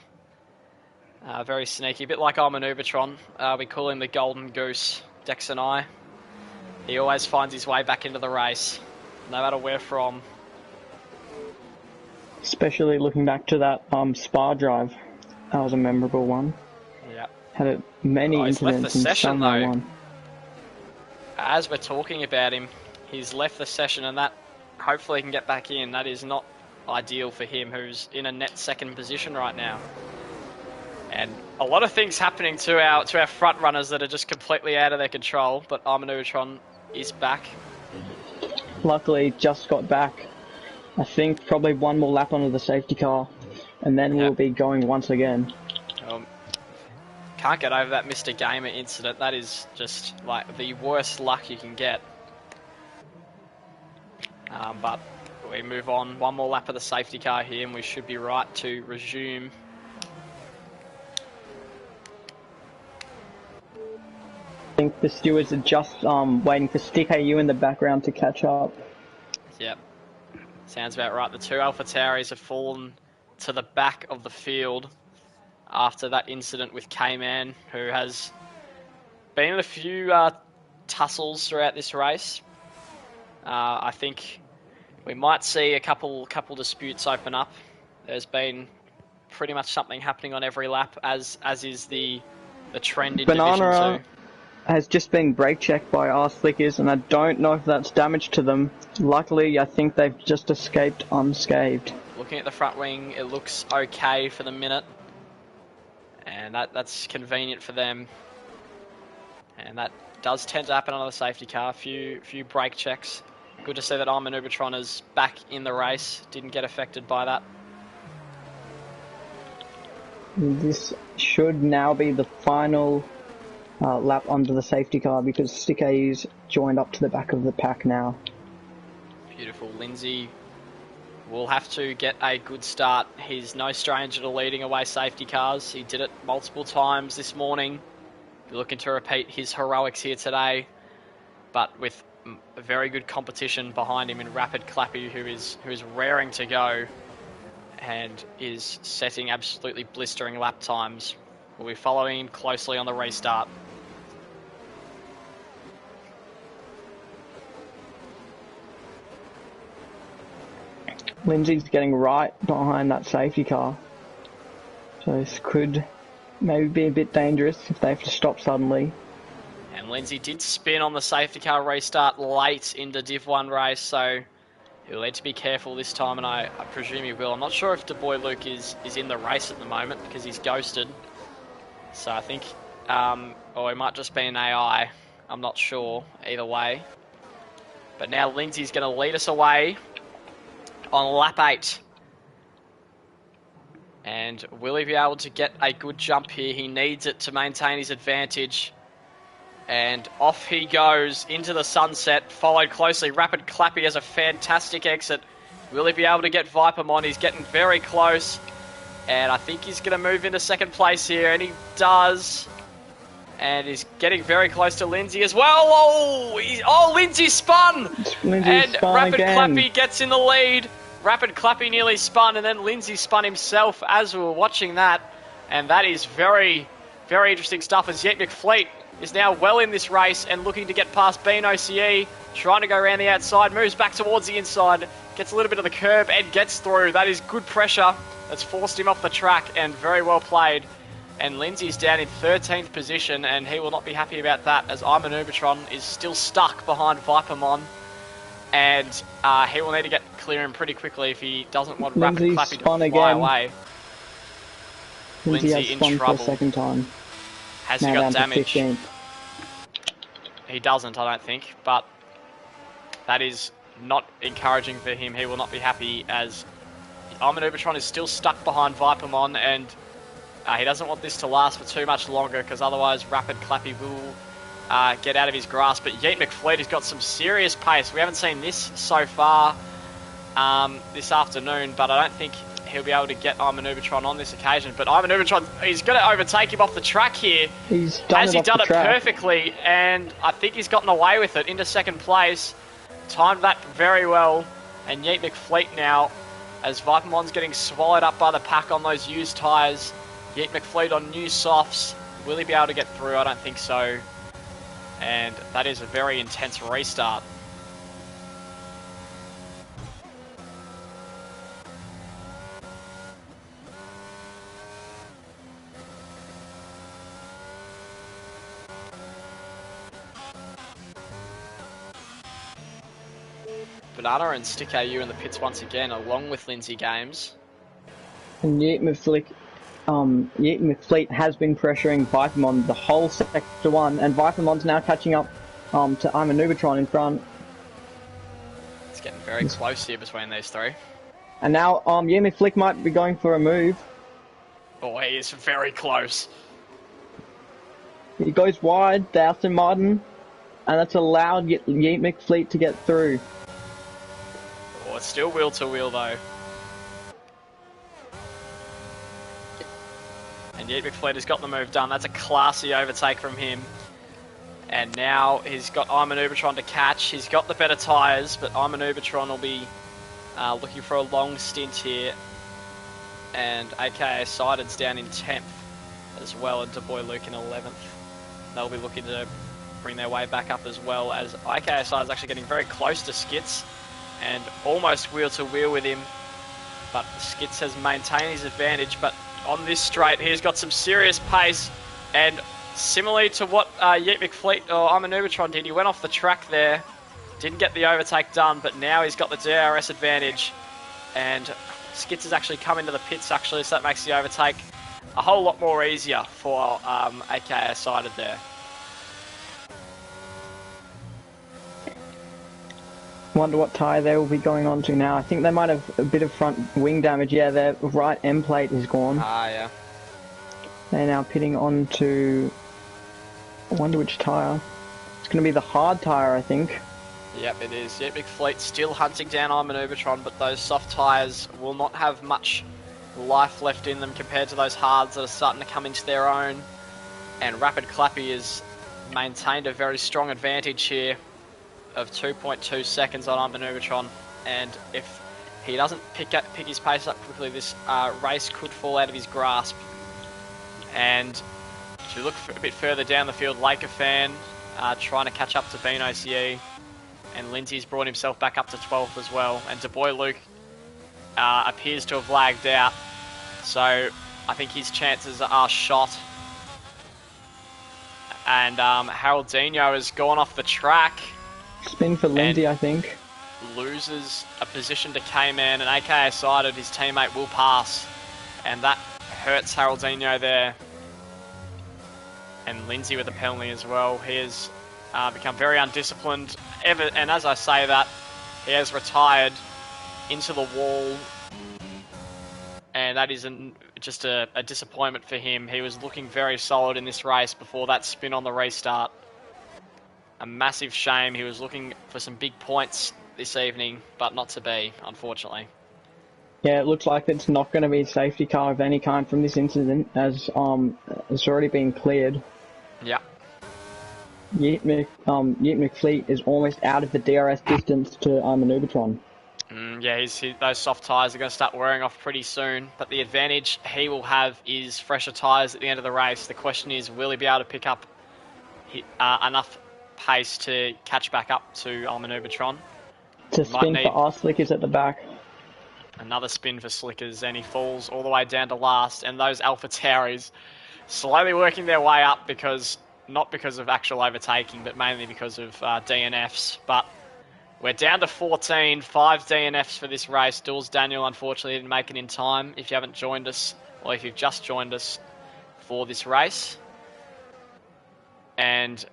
Very sneaky, a bit like our Maneuvertron. We call him the Golden Goose, Dex and I. He always finds his way back into the race, no matter where from. Especially looking back to that Spa drive. That was a memorable one. Yeah. Had many incidents left the and session, somehow though. won. As we're talking about him, he's left the session, and that hopefully he can get back in. That is not ideal for him, who's in a net 2nd position right now. And a lot of things happening to our front runners that are just completely out of their control, but Armanutron is back. Luckily, just got back. I think probably one more lap onto the safety car, and then we'll be going once again. Can't get over that Mr. Gamer incident. That is just like the worst luck you can get. But we move on. One more lap of the safety car here, and we should be right to resume. I think the stewards are just waiting for Stick AU in the background to catch up. Yep. Sounds about right. The 2 Alpha Tauris have fallen to the back of the field after that incident with K-Man, who has been in a few tussles throughout this race. I think we might see a couple disputes open up. There's been pretty much something happening on every lap, as is the trend in Division 2. Has just been brake checked by our slickers, and I don't know if that's damage to them. Luckily, I think they've just escaped unscathed. Looking at the front wing, it looks okay for the minute, and that's convenient for them. And that does tend to happen on the safety car. A few brake checks. Good to see that Armaneuvertron is back in the race. Didn't get affected by that. This should now be the final lap under the safety car, because Stick AU's joined up to the back of the pack now. Beautiful. Lindsay will have to get a good start. He's no stranger to leading away safety cars. He did it multiple times this morning. Be looking to repeat his heroics here today, but with a very good competition behind him in Rapid Clappy, who is raring to go and is setting absolutely blistering lap times. We'll be following him closely on the restart. Lindsay's getting right behind that safety car, so this could maybe be a bit dangerous if they have to stop suddenly. And Lindsay did spin on the safety car restart late in the Div 1 race, so he'll need to be careful this time, and I presume he will. I'm not sure if DeBoy Luke is in the race at the moment because he's ghosted. So I think, or he might just be an AI. I'm not sure either way. But now Lindsay's going to lead us away on lap 8. And will he be able to get a good jump here? He needs it to maintain his advantage. And off he goes into the sunset, followed closely. Rapid Clappy has a fantastic exit. Will he be able to get Vipermon? He's getting very close. And I think he's going to move into second place here, and he does. And he's getting very close to Lindsay as well. Oh, Lindsay spun! And Rapid again. Clappy gets in the lead. Rapid Clappy nearly spun, and then Lindsay spun himself as we were watching that. And that is very, very interesting stuff, as Yeet McFleet is now well in this race and looking to get past Bean OCE, trying to go around the outside, moves back towards the inside, gets a little bit of the curb and gets through. That is good pressure. That's forced him off the track, and very well played. And Lindsay's down in 13th position, and he will not be happy about that, as Iman Ubertron is still stuck behind Vipermon. And he will need to get clear him pretty quickly if he doesn't want Rapid Clappy to fly away. Lindsay in trouble. For a second time. Has he got damage? He doesn't, I don't think, but that is not encouraging for him. He will not be happy, as Iman Ubertron is still stuck behind Vipermon, and he doesn't want this to last for too much longer, because otherwise Rapid Clappy will get out of his grasp. But Yeet McFleet has got some serious pace. We haven't seen this so far this afternoon, but I don't think he'll be able to get Iman Ubertron on this occasion. But Iman Ubertron, he's going to overtake him off the track here. Has he done it perfectly? And I think he's gotten away with it into second place. Timed that very well. And Yeet McFleet now, as Vipermon's getting swallowed up by the pack on those used tyres. Yeet McFleet on new softs. Will he be able to get through? I don't think so. And that is a very intense restart. Banana and Stick AU in the pits once again, along with Lindsay Games. And Yeet McFleet has been pressuring Vipermon the whole Sector 1, and Vipermon's now catching up to Iman Ubertron in front. It's getting very close here between these three. And now Yeet McFleet might be going for a move. Oh, he is very close. He goes wide, the Aston Martin, and that's allowed Yeet McFleet to get through. Oh, it's still wheel to wheel though. And Yeet McFleet has got the move done. That's a classy overtake from him. And now he's got Iman Ubertron to catch. He's got the better tyres, but Iman Ubertron will be looking for a long stint here. And AKA Sided's down in 10th as well, and Boy Luke in 11th. They'll be looking to bring their way back up as well, as AKA Sided's actually getting very close to Skits and almost wheel to wheel with him. But Skits has maintained his advantage, but on this straight, he's got some serious pace, and similarly to what Yeet McFleet or Iman Ubertron did, he went off the track there, didn't get the overtake done, but now he's got the DRS advantage, and Skits has actually come into the pits actually, so that makes the overtake a whole lot more easier for AKA Sided there. Wonder what tyre they will be going on to now. I think they might have a bit of front wing damage. Yeah, their right end plate is gone. Ah, yeah. They're now pitting on to... I wonder which tyre. It's going to be the hard tyre, I think. Yep, it is. Yeet McFleet still hunting down Iman Ubertron, but those soft tyres will not have much life left in them compared to those hards that are starting to come into their own. And Rapid Clappy has maintained a very strong advantage here of 2.2 seconds on Iman Ubertron, and if he doesn't pick his pace up quickly, this race could fall out of his grasp. And if you look a bit further down the field, Laker Fan trying to catch up to Bean OCE, and Lindsay's brought himself back up to 12th as well, and Boy Luke appears to have lagged out, so I think his chances are shot. And Harold Dino has gone off the track. Spin for Lindsay, I think. Loses a position to K-Man, and AKA Sided, his teammate, will pass. And that hurts Haroldinho there. And Lindsay with a penalty as well. He has become very undisciplined. And as I say that, he has retired into the wall. and that is just a disappointment for him. He was looking very solid in this race before that spin on the restart. A massive shame. He was looking for some big points this evening, but not to be, unfortunately. Yeah, it looks like it's not going to be a safety car of any kind from this incident, as it's already been cleared. Yeah. Yeet McFleet is almost out of the DRS distance to Maneuvertron. Yeah, those soft tyres are going to start wearing off pretty soon, but the advantage he will have is fresher tyres at the end of the race. The question is, will he be able to pick up enough pace to catch back up to Maneuvertron? To spin for our Slickers at the back. Another spin for Slickers, and he falls all the way down to last, and those Alpha Tauris slowly working their way up not because of actual overtaking, but mainly because of DNFs. But we're down to 14, 5 DNFs for this race. Dulles Daniel, unfortunately, didn't make it in time. If you haven't joined us, or if you've just joined us for this race. And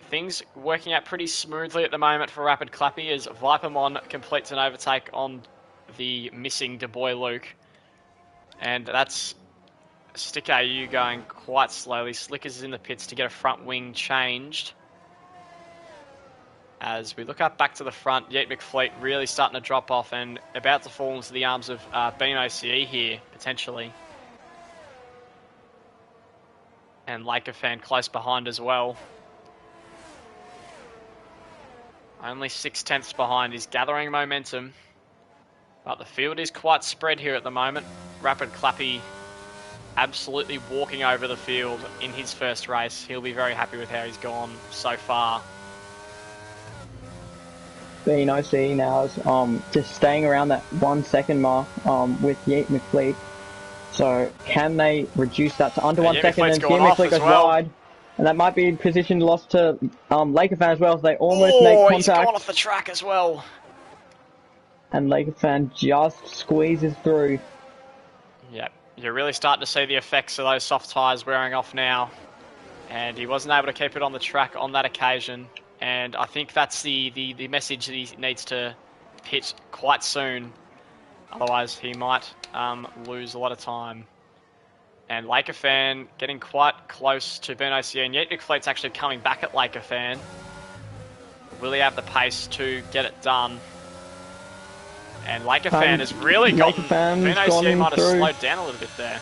things working out pretty smoothly at the moment for Rapid Clappy as Vipermon completes an overtake on the missing DeBoy Luke. And that's Stick AU going quite slowly. Slickers is in the pits to get a front wing changed. As we look up back to the front, Yeet McFleet really starting to drop off and about to fall into the arms of Bean OCE here, potentially. And Laker fan close behind as well. Only 6/10 behind. He's gathering momentum. But the field is quite spread here at the moment. Rapid Clappy absolutely walking over the field in his first race. He'll be very happy with how he's gone so far. Bean OCE now is just staying around that 1 second mark with Yeet McFleet. So can they reduce that to under 1 second? And Yeet McFleet goes wide. And that might be position lost to Laker fan as well. So they almost make contact. He's gone off the track as well. And Laker fan just squeezes through. Yep, you're really starting to see the effects of those soft tyres wearing off now. And he wasn't able to keep it on the track on that occasion. And I think that's the message that he needs to hit quite soon. Otherwise, he might lose a lot of time. And Laker fan getting quite close to Ben OCE. And Yeet McFleet's actually coming back at Laker fan. Will he have the pace to get it done? And Laker fan has really gotten... Ben OCE might have slowed down a little bit there.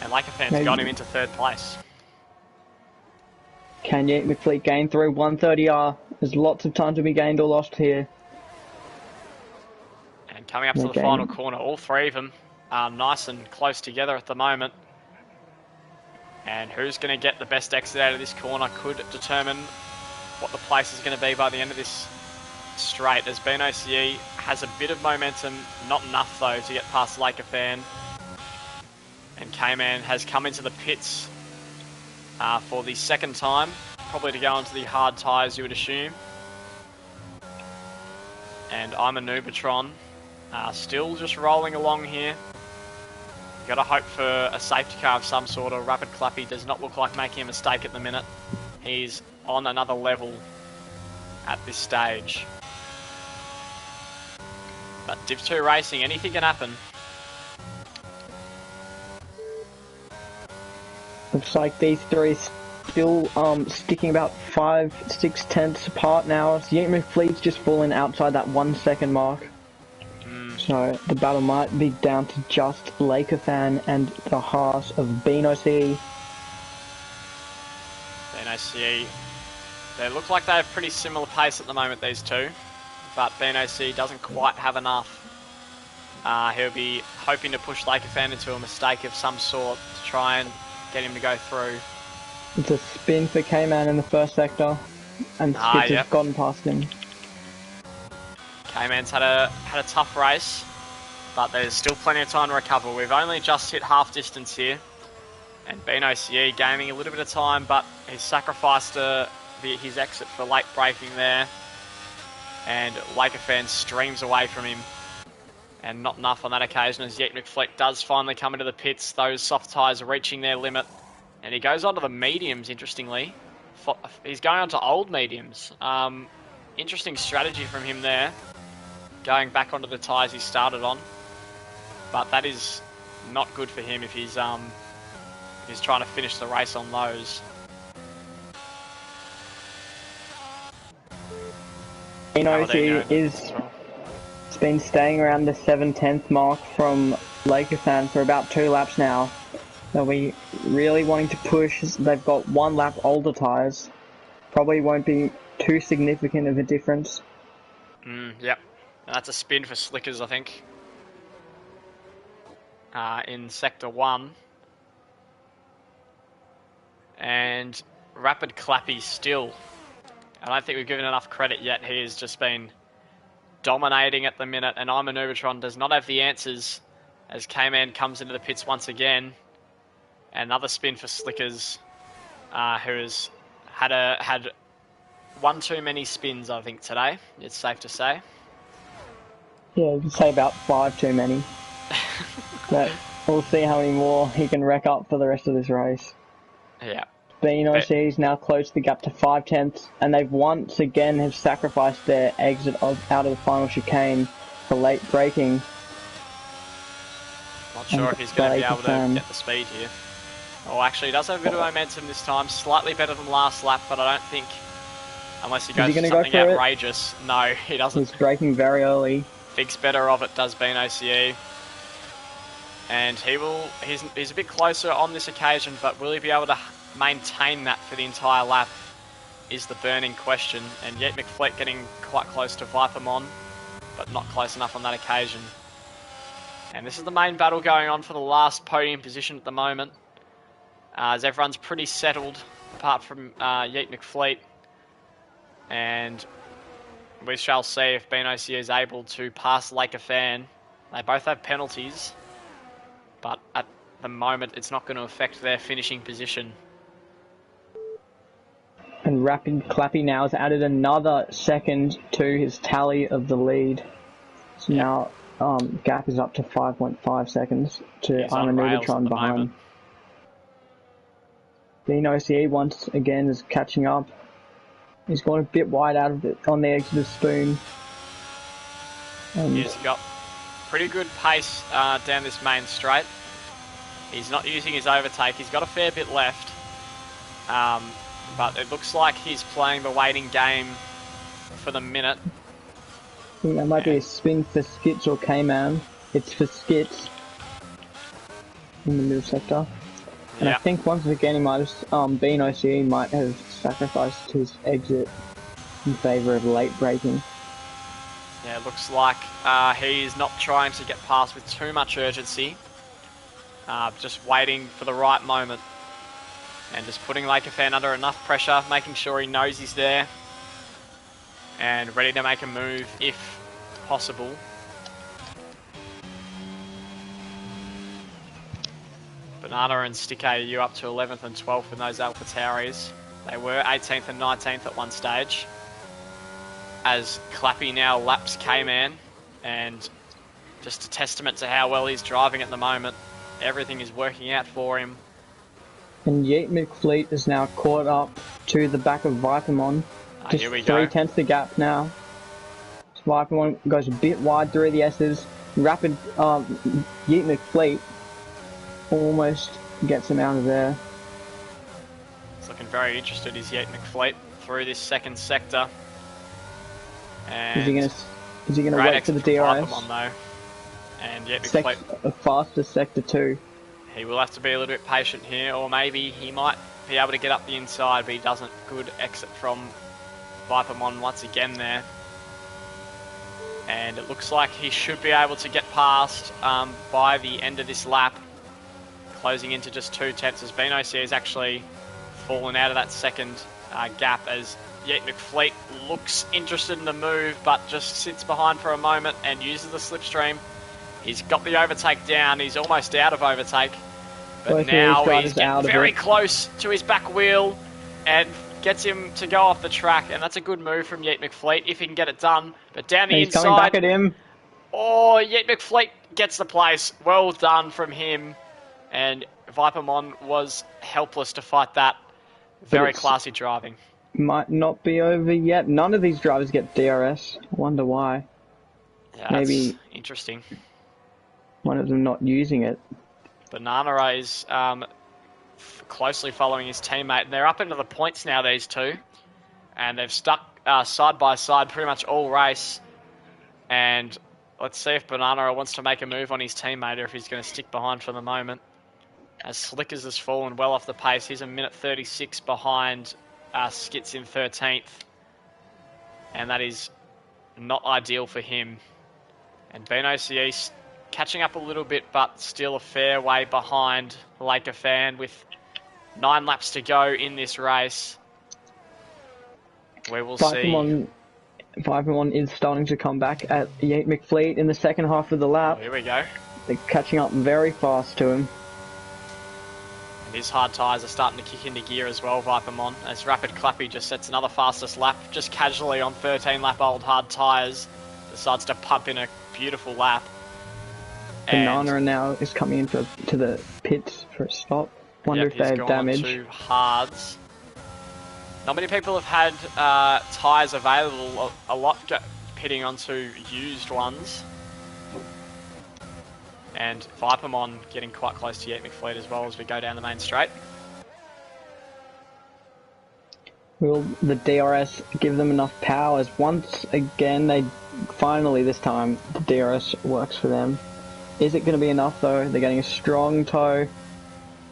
And Laker fan's got him into third place. Can Yeet McFleet gain through 130R? There's lots of time to be gained or lost here. And coming up to the final corner, all three of them are nice and close together at the moment. And who's going to get the best exit out of this corner could determine what the place is going to be by the end of this straight, as Ben OCE has a bit of momentum, not enough though to get past Laker fan. And K-Man has come into the pits for the second time, probably to go into the hard tyres, you would assume. And I'm a Nubatron, still just rolling along here. Got to hope for a safety car of some sort. Or Rapid Clappy does not look like making a mistake at the minute. He's on another level at this stage. But Div 2 racing, anything can happen. Looks like these three still sticking about 5-6 tenths apart now. So Yeet McFleet's just falling outside that 1 second mark. So the battle might be down to just Laker fan and the Haas of Bean OCE. Bean OCE, they look like they have pretty similar pace at the moment, these two. But Bean OCE doesn't quite have enough. He'll be hoping to push Laker fan into a mistake of some sort to try and get him to go through. It's a spin for K-Man in the first sector, and Skits has gotten past him. K-Man's had a tough race, but there's still plenty of time to recover. We've only just hit half distance here, and Bean OCE gaining a little bit of time, but he's sacrificed his exit for late braking there, and Laker fan streams away from him. And not enough on that occasion as Yeet McFleet does finally come into the pits. Those soft tyres are reaching their limit. And he goes on to the mediums, interestingly. He's going on to old mediums. Interesting strategy from him there. Going back onto the tyres he started on. but that is not good for him if he's trying to finish the race on those. It's been staying around the 7/10 mark from Lakerfan for about 2 laps now. They'll be really wanting to push. They've got 1 lap older tyres. Probably won't be too significant of a difference. Yep. And that's a spin for Slickers, I think. In Sector 1. And Rapid Clappy still. I don't think we've given enough credit yet. He has just been dominating at the minute, and I'm an Ubertron does not have the answers as K-Man comes into the pits once again. Another spin for Slickers, who has had one too many spins, I think, today. It's safe to say. Yeah, you can say about 5 too many. But we'll see how many more he can rack up for the rest of this race. Yeah. BNOC's now closed the gap to 5/10, and they've once again have sacrificed their exit out of the final chicane for late braking. Not sure if he's going to be able to get the speed here. Oh, actually, he does have a bit of momentum this time. Slightly better than last lap, but I don't think, unless he goes for something outrageous. No, he doesn't. He's braking very early. Thinks better of it, does BNOCE. And he's a bit closer on this occasion, but will he be able to maintain that for the entire lap is the burning question. And yet McFleet getting quite close to Vipermon, but not close enough on that occasion. And this is the main battle going on for the last podium position at the moment, as everyone's pretty settled apart from Yeet McFleet. And we shall see if BNOC is able to pass Lake Fan. They both have penalties, but at the moment it's not going to affect their finishing position. And Rapid Clappy now has added another second to his tally of the lead. So now gap is up to 5.5 seconds to I'm a Negatron behind. BNOCE once again is catching up. He's gone a bit wide out of it on the exit of Spoon. He's got pretty good pace down this main straight. He's not using his overtake. He's got a fair bit left. But it looks like he's playing the waiting game for the minute. I think that might be a spin for Skits or K-Man. It's for Skits in the middle sector. And I think once again he might have, BNOCE might have sacrificed his exit in favour of late braking. Yeah, it looks like he's not trying to get past with too much urgency. Just waiting for the right moment. And just putting Lakerfan under enough pressure, making sure he knows he's there. And ready to make a move if possible. Banana and Stick AU up to 11th and 12th in those Alpha Tauris. They were 18th and 19th at one stage. As Clappy now laps K-Man. And just a testament to how well he's driving at the moment. Everything is working out for him. And Yeet McFleet is now caught up to the back of Vipermon. Just 3/10 the gap now. Vipermon goes a bit wide through the S's. Rapid Yeet McFleet almost gets him out of there. He's looking very interested, is Yeet McFleet, through this second sector. And is he gonna wait for the DRS? Vipermon, though. And Yeet McFleet, a faster sector 2. he will have to be a little bit patient here, or maybe he might be able to get up the inside, but he doesn't. Good exit from Vipermon once again there. And it looks like he should be able to get past by the end of this lap, closing into just 2/10 as BNOC has actually fallen out of that second gap as Yeet McFleet looks interested in the move, but just sits behind for a moment and uses the slipstream. He's got the overtake down. He's almost out of overtake. But now he's getting very close to his back wheel and gets him to go off the track. And that's a good move from Yeet McFleet if he can get it done. But down the inside... coming back at him. Oh, Yeet McFleet gets the place. Well done from him. And Vipermon was helpless to fight that. Very classy driving. Might not be over yet. None of these drivers get DRS. I wonder why. Yeah, maybe interesting. one of them not using it. Banana is closely following his teammate. They're up into the points now, these two. And they've stuck side by side pretty much all race. And let's see if Banana wants to make a move on his teammate or if he's going to stick behind for the moment. As Slickers has fallen well off the pace. He's a minute 36 behind Skits in 13th. And that is not ideal for him. And BNOCE catching up a little bit, but still a fair way behind Laker Fan with 9 laps to go in this race. We will see. Vipermon is starting to come back at Yate McFleet in the second half of the lap. Oh, here we go. They're catching up very fast to him. And his hard tyres are starting to kick into gear as well, Vipermon, as Rapid Clappy just sets another fastest lap, just casually on 13-lap-old hard tyres. Decides to pump in a beautiful lap. Banana now is coming into to the pits for a stop. Wonder if they have damage. He's gone on to hards. Not many people have had tyres available. A lot pitting onto used ones. And Vipermon getting quite close to Yate McFleet as well as we go down the main straight. Will the DRS give them enough powers? Once again, finally this time the DRS works for them. Is it going to be enough though? They're getting a strong toe,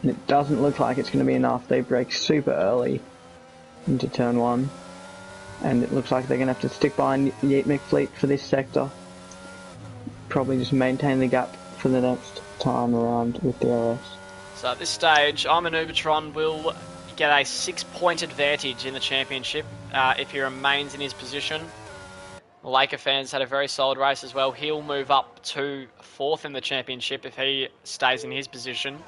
and it doesn't look like it's going to be enough. They brake super early into turn 1, and it looks like they're going to have to stick behind Yate McFleet for this sector. Probably just maintain the gap for the next time around with DRS. So at this stage, Ubertron will get a 6-point advantage in the championship if he remains in his position. Laker Fans had a very solid race as well. He'll move up to 4th in the championship if he stays in his position.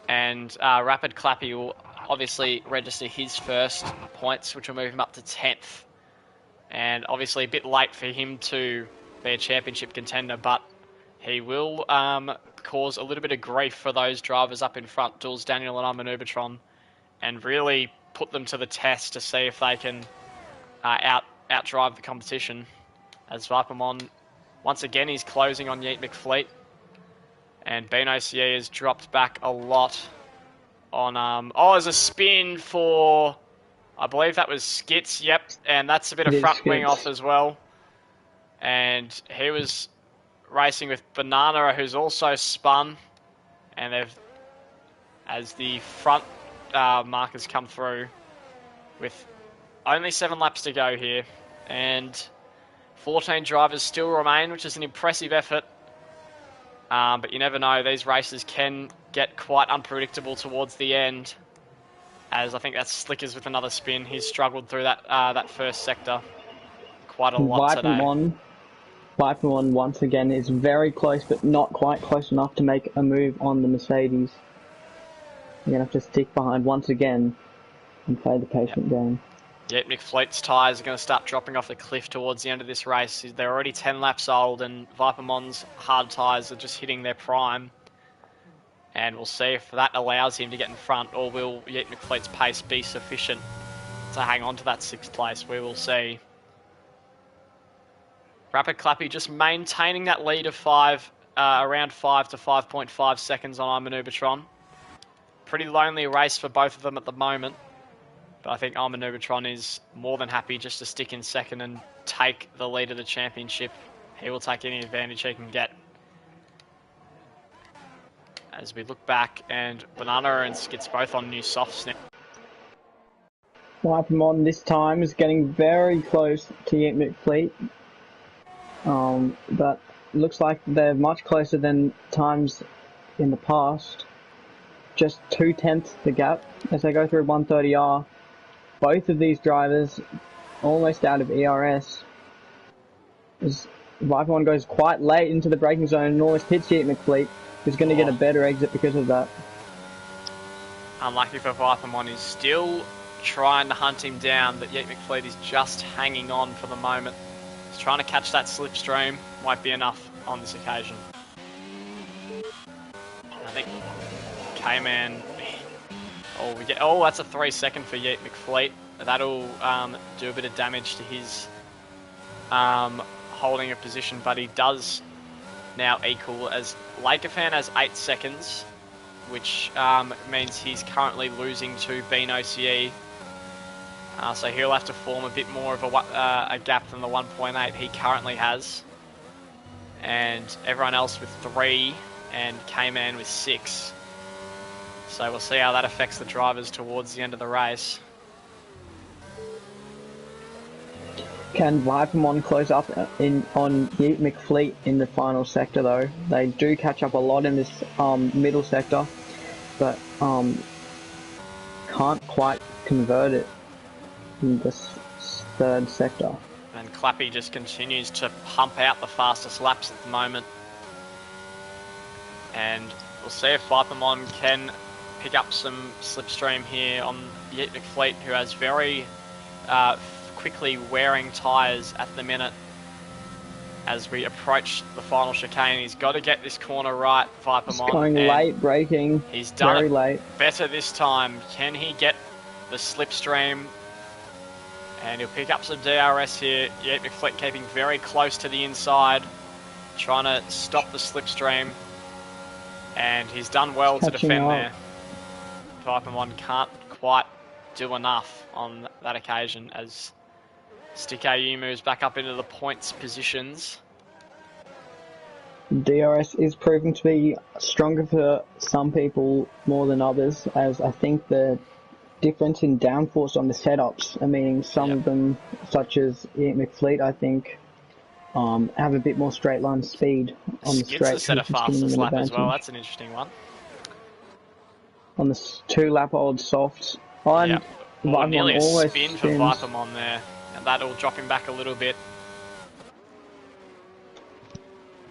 And Rapid Clappy will obviously register his first points, which will move him up to 10th. And obviously a bit late for him to be a championship contender, but he will cause a little bit of grief for those drivers up in front, Duels Daniel and Ubertron, and really put them to the test to see if they can outdrive the competition. As Vipermon, once again, he's closing on Yeet McFleet. And BNOCE has dropped back a lot on... there's a spin for... I believe that was Skits, yep. And that's a bit of front wing off as well. And he was racing with Banana, who's also spun. And they've... As the front markers come through with only 7 laps to go here. And 14 drivers still remain, which is an impressive effort. But you never know, these races can get quite unpredictable towards the end. As I think that's Slickers with another spin. He's struggled through that first sector quite a lot today. Vipermon once again is very close, but not quite close enough to make a move on the Mercedes. You're going to have to stick behind once again and play the patient game. Yep, McFleet's tyres are going to start dropping off the cliff towards the end of this race. They're already 10 laps old, and Vipermon's hard tyres are just hitting their prime. And we'll see if that allows him to get in front, or will Yeet McFleet's pace be sufficient to hang on to that 6th place? We will see. Rapid Clappy just maintaining that lead of around 5 to 5.5 seconds on Ubertron. Pretty lonely race for both of them at the moment. But I think Ubertron is more than happy just to stick in second and take the lead of the championship. He will take any advantage he can get. As we look back, and Banana and Skits both on new softs now. Vipermon this time is getting very close to Yeet McFleet. But looks like they're much closer than times in the past. Just 0.2 the gap as they go through 130R. Both of these drivers almost out of ERS. As Vipermon goes quite late into the braking zone and almost hits Yeet McFleet, who's going to get a better exit because of that. Unlucky for Vipermon, he's still trying to hunt him down, but Yeet McFleet is just hanging on for the moment. He's trying to catch that slipstream, won't be enough on this occasion. I think K-Man... that's a 3-second for Yeet McFleet. That'll do a bit of damage to his holding of position, but he does now equal as Lakerfan has 8 seconds, which means he's currently losing to Bean OCE. So he'll have to form a bit more of a gap than the 1.8 he currently has. And everyone else with 3 and K-Man with 6. So we'll see how that affects the drivers towards the end of the race. Can Vipermon close up on Yeet McFleet in the final sector though? They do catch up a lot in this middle sector, but can't quite convert it in this third sector. And Clappy just continues to pump out the fastest laps at the moment. And we'll see if Vipermon can pick up some slipstream here on Yeet McFleet, who has very quickly wearing tyres at the minute. As we approach the final chicane, he's got to get this corner right, Vipermon. He's going late, braking. He's done very it late. Better this time. Can he get the slipstream? And he'll pick up some DRS here. Yeet McFleet keeping very close to the inside, trying to stop the slipstream. And he's done well to defend there. Vipermon can't quite do enough on that occasion as Stick AU moves back up into the points positions. DRS is proving to be stronger for some people more than others, as I think the difference in downforce on the setups, meaning some of them, such as McFleet, I think, have a bit more straight line speed on the straight. Set a fastest lap as well. That's an interesting one. On the 2-lap-old softs. And nearly a always spin for Vipermon there. And that'll drop him back a little bit.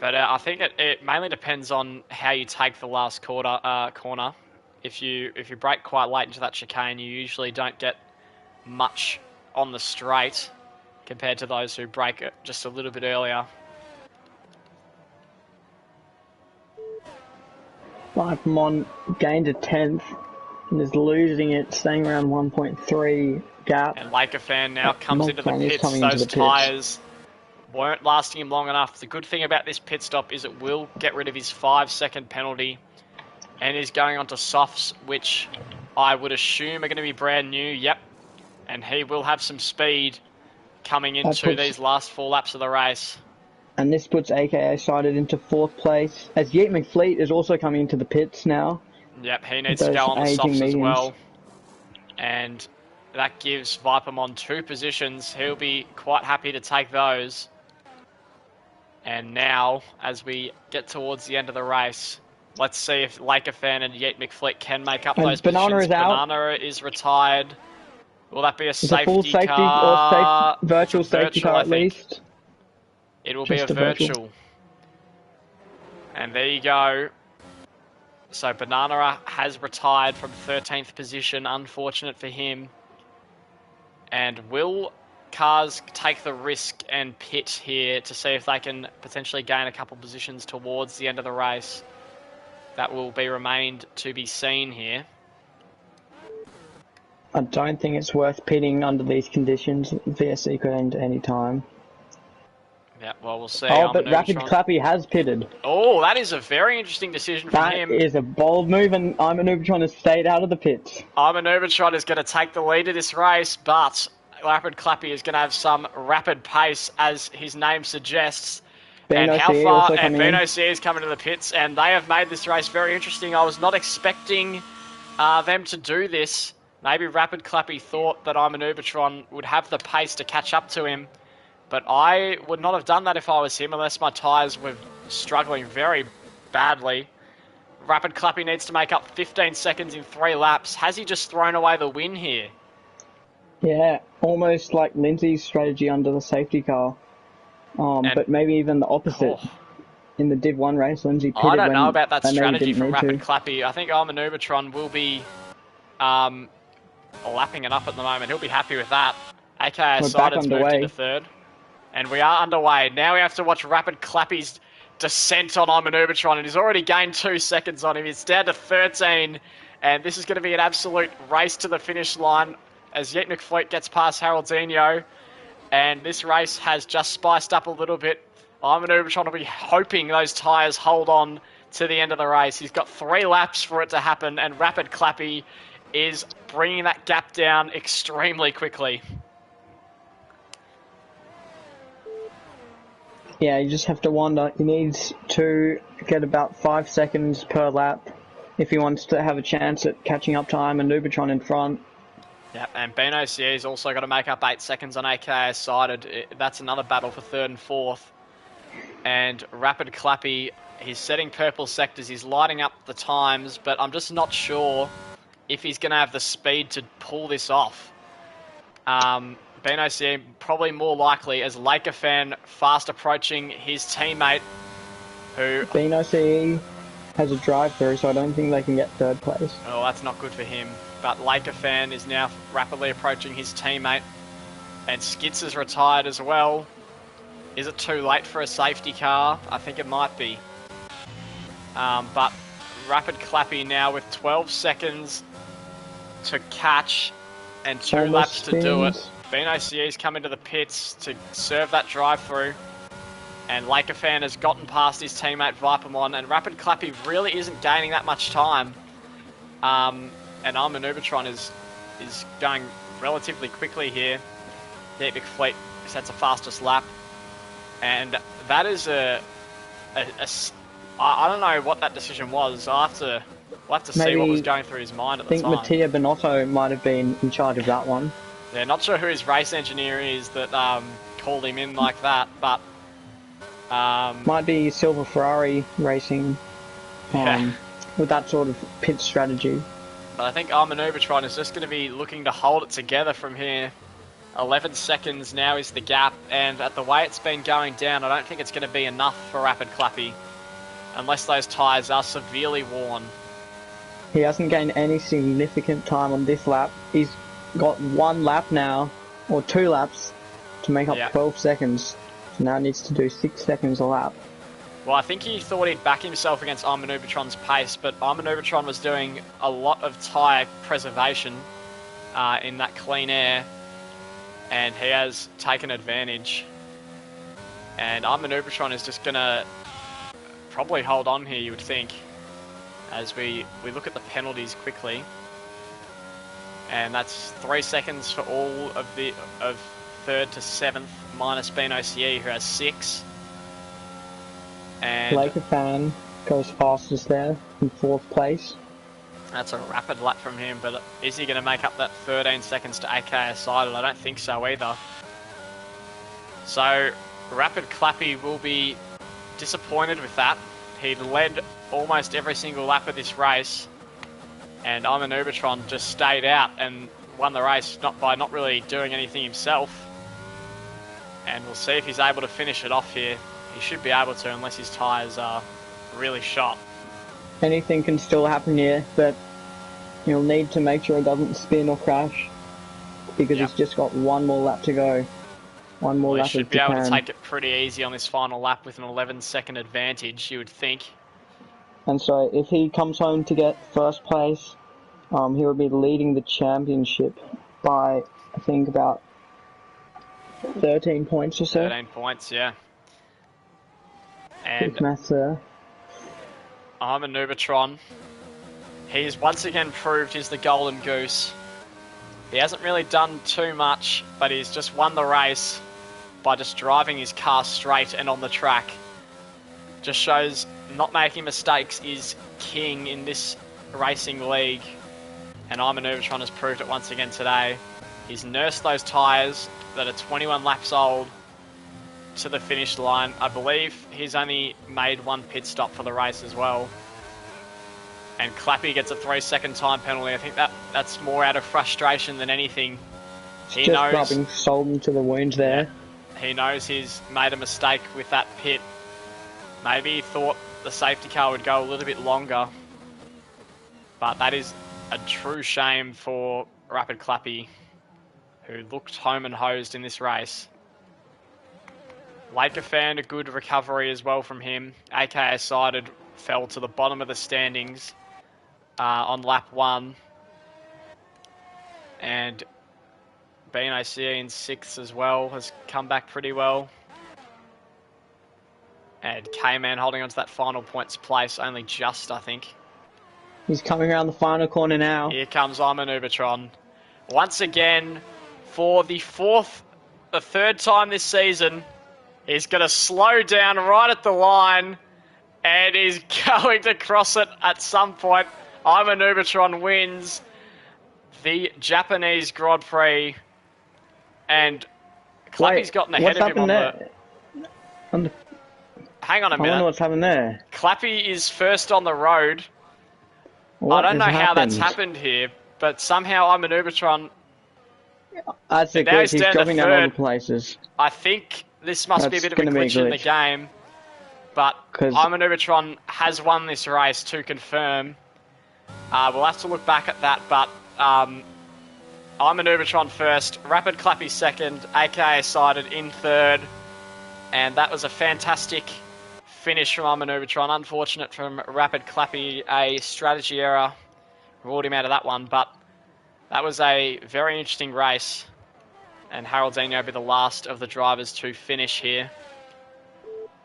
But I think it mainly depends on how you take the last corner. If you brake quite late into that chicane, you usually don't get much on the straight compared to those who brake it just a little bit earlier. Vipermon gained a 10th and is losing it, staying around 1.3 gap. And Lakerfan now comes into the pits. Those tyres weren't lasting him long enough. The good thing about this pit stop is it will get rid of his 5-second penalty. And he's going on to softs, which I would assume are going to be brand new. Yep. And he will have some speed coming into these last 4 laps of the race. And this puts AKA Sided into 4th place, as Yeet McFleet is also coming into the pits now. Yep, he needs to go on the softs as well. And that gives Vipermon 2 positions. He'll be quite happy to take those. And now, as we get towards the end of the race, let's see if Lakerfan and Yeet McFleet can make up those Banana positions. Is out. Banana is retired. Will that be a safety car? Full safety or virtual safety car at least? It will be a virtual. And there you go. So Banana has retired from 13th position. Unfortunate for him. And will cars take the risk and pit here to see if they can potentially gain a couple positions towards the end of the race? That will be remained to be seen here. I don't think it's worth pitting under these conditions. VSC could end any time. Yeah, well, we'll see. Oh, but Rapid Clappy has pitted. Oh, that is a very interesting decision from him. That is a bold move, and I'm an Ubertron has stayed out of the pits. I'm an Ubertron is going to take the lead of this race, but Rapid Clappy is going to have some rapid pace, as his name suggests. And how far? And Bino C is coming to the pits, and they have made this race very interesting. I was not expecting them to do this. Maybe Rapid Clappy thought that I'm an Ubertron would have the pace to catch up to him. But I would not have done that if I was him, unless my tyres were struggling very badly. Rapid Clappy needs to make up 15 seconds in 3 laps. Has he just thrown away the win here? Yeah, almost like Lindsay's strategy under the safety car. But maybe even the opposite. In the Div 1 race, Lindsay pitted I don't know about that strategy from Rapid Clappy. I think I'm an Ubertron will be lapping it up at the moment. He'll be happy with that. AKA Sided's moved into 3rd. And we are underway. Now we have to watch Rapid Clappy's descent on I'm an Ubertron, and he's already gained 2 seconds on him. It's down to 13, and this is going to be an absolute race to the finish line as Yeet McFleet gets past Haroldinho. And this race has just spiced up a little bit Ivan Ubertron will be hoping those tyres hold on to the end of the race. He's got 3 laps for it to happen, and Rapid Clappy is bringing that gap down extremely quickly. Yeah, you just have to wonder. He needs to get about 5 seconds per lap if he wants to have a chance at catching up to Ivan Ubertron in front. Yeah, and Beano CE's also got to make up 8 seconds on AKS sided. That's another battle for 3rd and 4th. And Rapid Clappy, he's setting purple sectors, he's lighting up the times, but I'm just not sure if he's going to have the speed to pull this off. Beano CE probably more likely as Laker fan fast approaching his teammate who... Beano CE has a drive-through, so I don't think they can get 3rd place. Oh, that's not good for him. But Laker fan is now rapidly approaching his teammate. And Skits is retired as well. Is it too late for a safety car? I think it might be. But Rapid Clappy now with 12 seconds to catch and 2 laps to do it. Beano CE's come into the pits to serve that drive-through. And Laker fan has gotten past his teammate Vipermon, and Rapid Clappy really isn't gaining that much time. And Armin Ubertron is going relatively quickly here. Deep McFleet sets the fastest lap. And that is I don't know what that decision was. We'll have to see what was going through his mind at the time. I think Mattia Bonotto might have been in charge of that one. Yeah, not sure who his race engineer is that called him in like that, but... might be Silver Ferrari Racing with that sort of pit strategy. But I think Armin Ubertron is just going to be looking to hold it together from here. 11 seconds now is the gap, and at the way it's been going down, I don't think it's going to be enough for Rapid Clappy, unless those tyres are severely worn. He hasn't gained any significant time on this lap. He's got 1 lap now, or 2 laps, to make up 12 seconds. So now he needs to do 6 seconds a lap. Well, I think he thought he'd back himself against Armin Ubertron's pace, but Armin Ubertron was doing a lot of tyre preservation in that clean air, and he has taken advantage. And Armin Ubertron is just going to probably hold on here, you would think, as we look at the penalties quickly. And that's 3 seconds for all of 3rd to 7th, minus Beano CE, who has 6. And Laker fan goes fastest there in 4th place. That's a rapid lap from him, but is he going to make up that 13 seconds to AKS sided? I don't think so either. So Rapid Clappy will be disappointed with that. He led almost every single lap of this race, and Armin Ubertron just stayed out and won the race by not really doing anything himself. And we'll see if he's able to finish it off here. He should be able to, unless his tyres are really shot. Anything can still happen here, but you'll need to make sure it doesn't spin or crash, because he's just got 1 more lap to go. 1 more lap. He should be able to take it pretty easy on this final lap with an 11-second advantage, you would think. And so if he comes home to get 1st place, he will be leading the championship by, I think, about 13 points or so. 13 points, yeah. And quick maths there. Armin Ubertron, he's once again proved he's the golden goose. He hasn't really done too much, but he's just won the race by just driving his car straight and on the track. Just shows not making mistakes is king in this racing league. And Armin Ubertron has proved it once again today. He's nursed those tyres that are 21 laps old to the finish line. I believe he's only made 1 pit stop for the race as well. And Clappy gets a 3-second time penalty. I think that's more out of frustration than anything. He knows, rubbing salt into the wounds there. He knows he's made a mistake with that pit. Maybe he thought the safety car would go a little bit longer. But that is a true shame for Rapid Clappy, who looked home and hosed in this race. Laker fan, a good recovery as well from him. AKS sided, fell to the bottom of the standings on lap 1. And Beano CE in 6th as well, has come back pretty well. And K-Man holding on to that final points place, only just, I think. He's coming around the final corner now. Here comes Iman Ubertron. Once again, for the third time this season, he's going to slow down right at the line, and he's going to cross it at some point. Iman Ubertron wins the Japanese Grand Prix, and Clappy's gotten ahead of him on the... Hang on a minute. I wonder what's happened there. Clappy is first on the road. I don't know how that's happened here, but somehow I'm an Ubertron. That's a glitch. He's dropping down all the places. I think this must be a bit of a glitch in the game, but I'm an Ubertron has won this race to confirm. We'll have to look back at that, but I'm an Ubertron first, Rapid Clappy second, aka Sided in third, and that was a fantastic finish from Armin Ubertron. Unfortunate from Rapid Clappy, a strategy error ruled him out of that one, but that was a very interesting race, and Haroldinho will be the last of the drivers to finish here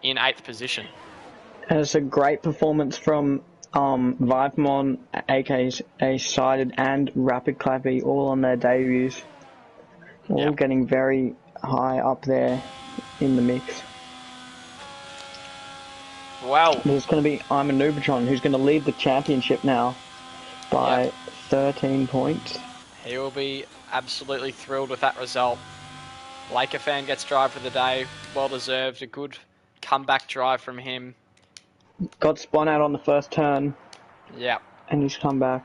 in 8th position. And it's a great performance from Vipemon, aka Sided, and Rapid Clappy, all on their debuts. All getting very high up there in the mix. Well, there's going to be Iman Ubertron, who's going to lead the championship now by 13 points. He will be absolutely thrilled with that result. Laker fan gets drive for the day. Well deserved. A good comeback drive from him. Got spun out on the first turn. Yep. And he's come back.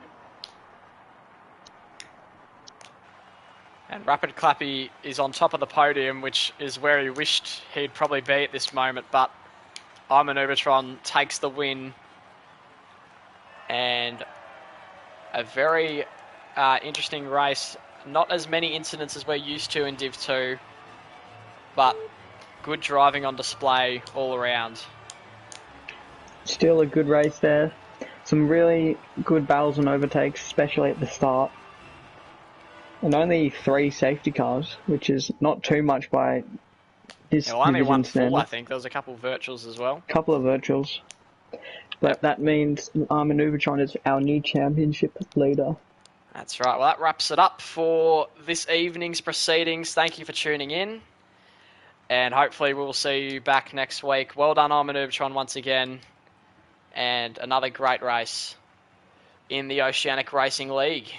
And Rapid Clappy is on top of the podium, which is where he wished he'd probably be at this moment, but Iman Ubertron takes the win, and a very interesting race. Not as many incidents as we're used to in Div 2, but good driving on display all around. Still a good race there. Some really good battles and overtakes, especially at the start. And only 3 safety cars, which is not too much by this only one full, standard. I think. There was a couple of virtuals as well. Couple of virtuals. But that means Iman Ubertron is our new championship leader. That's right. Well, that wraps it up for this evening's proceedings. Thank you for tuning in. And hopefully we'll see you back next week. Well done, Iman Ubertron, once again. And another great race in the Oceanic Racing League.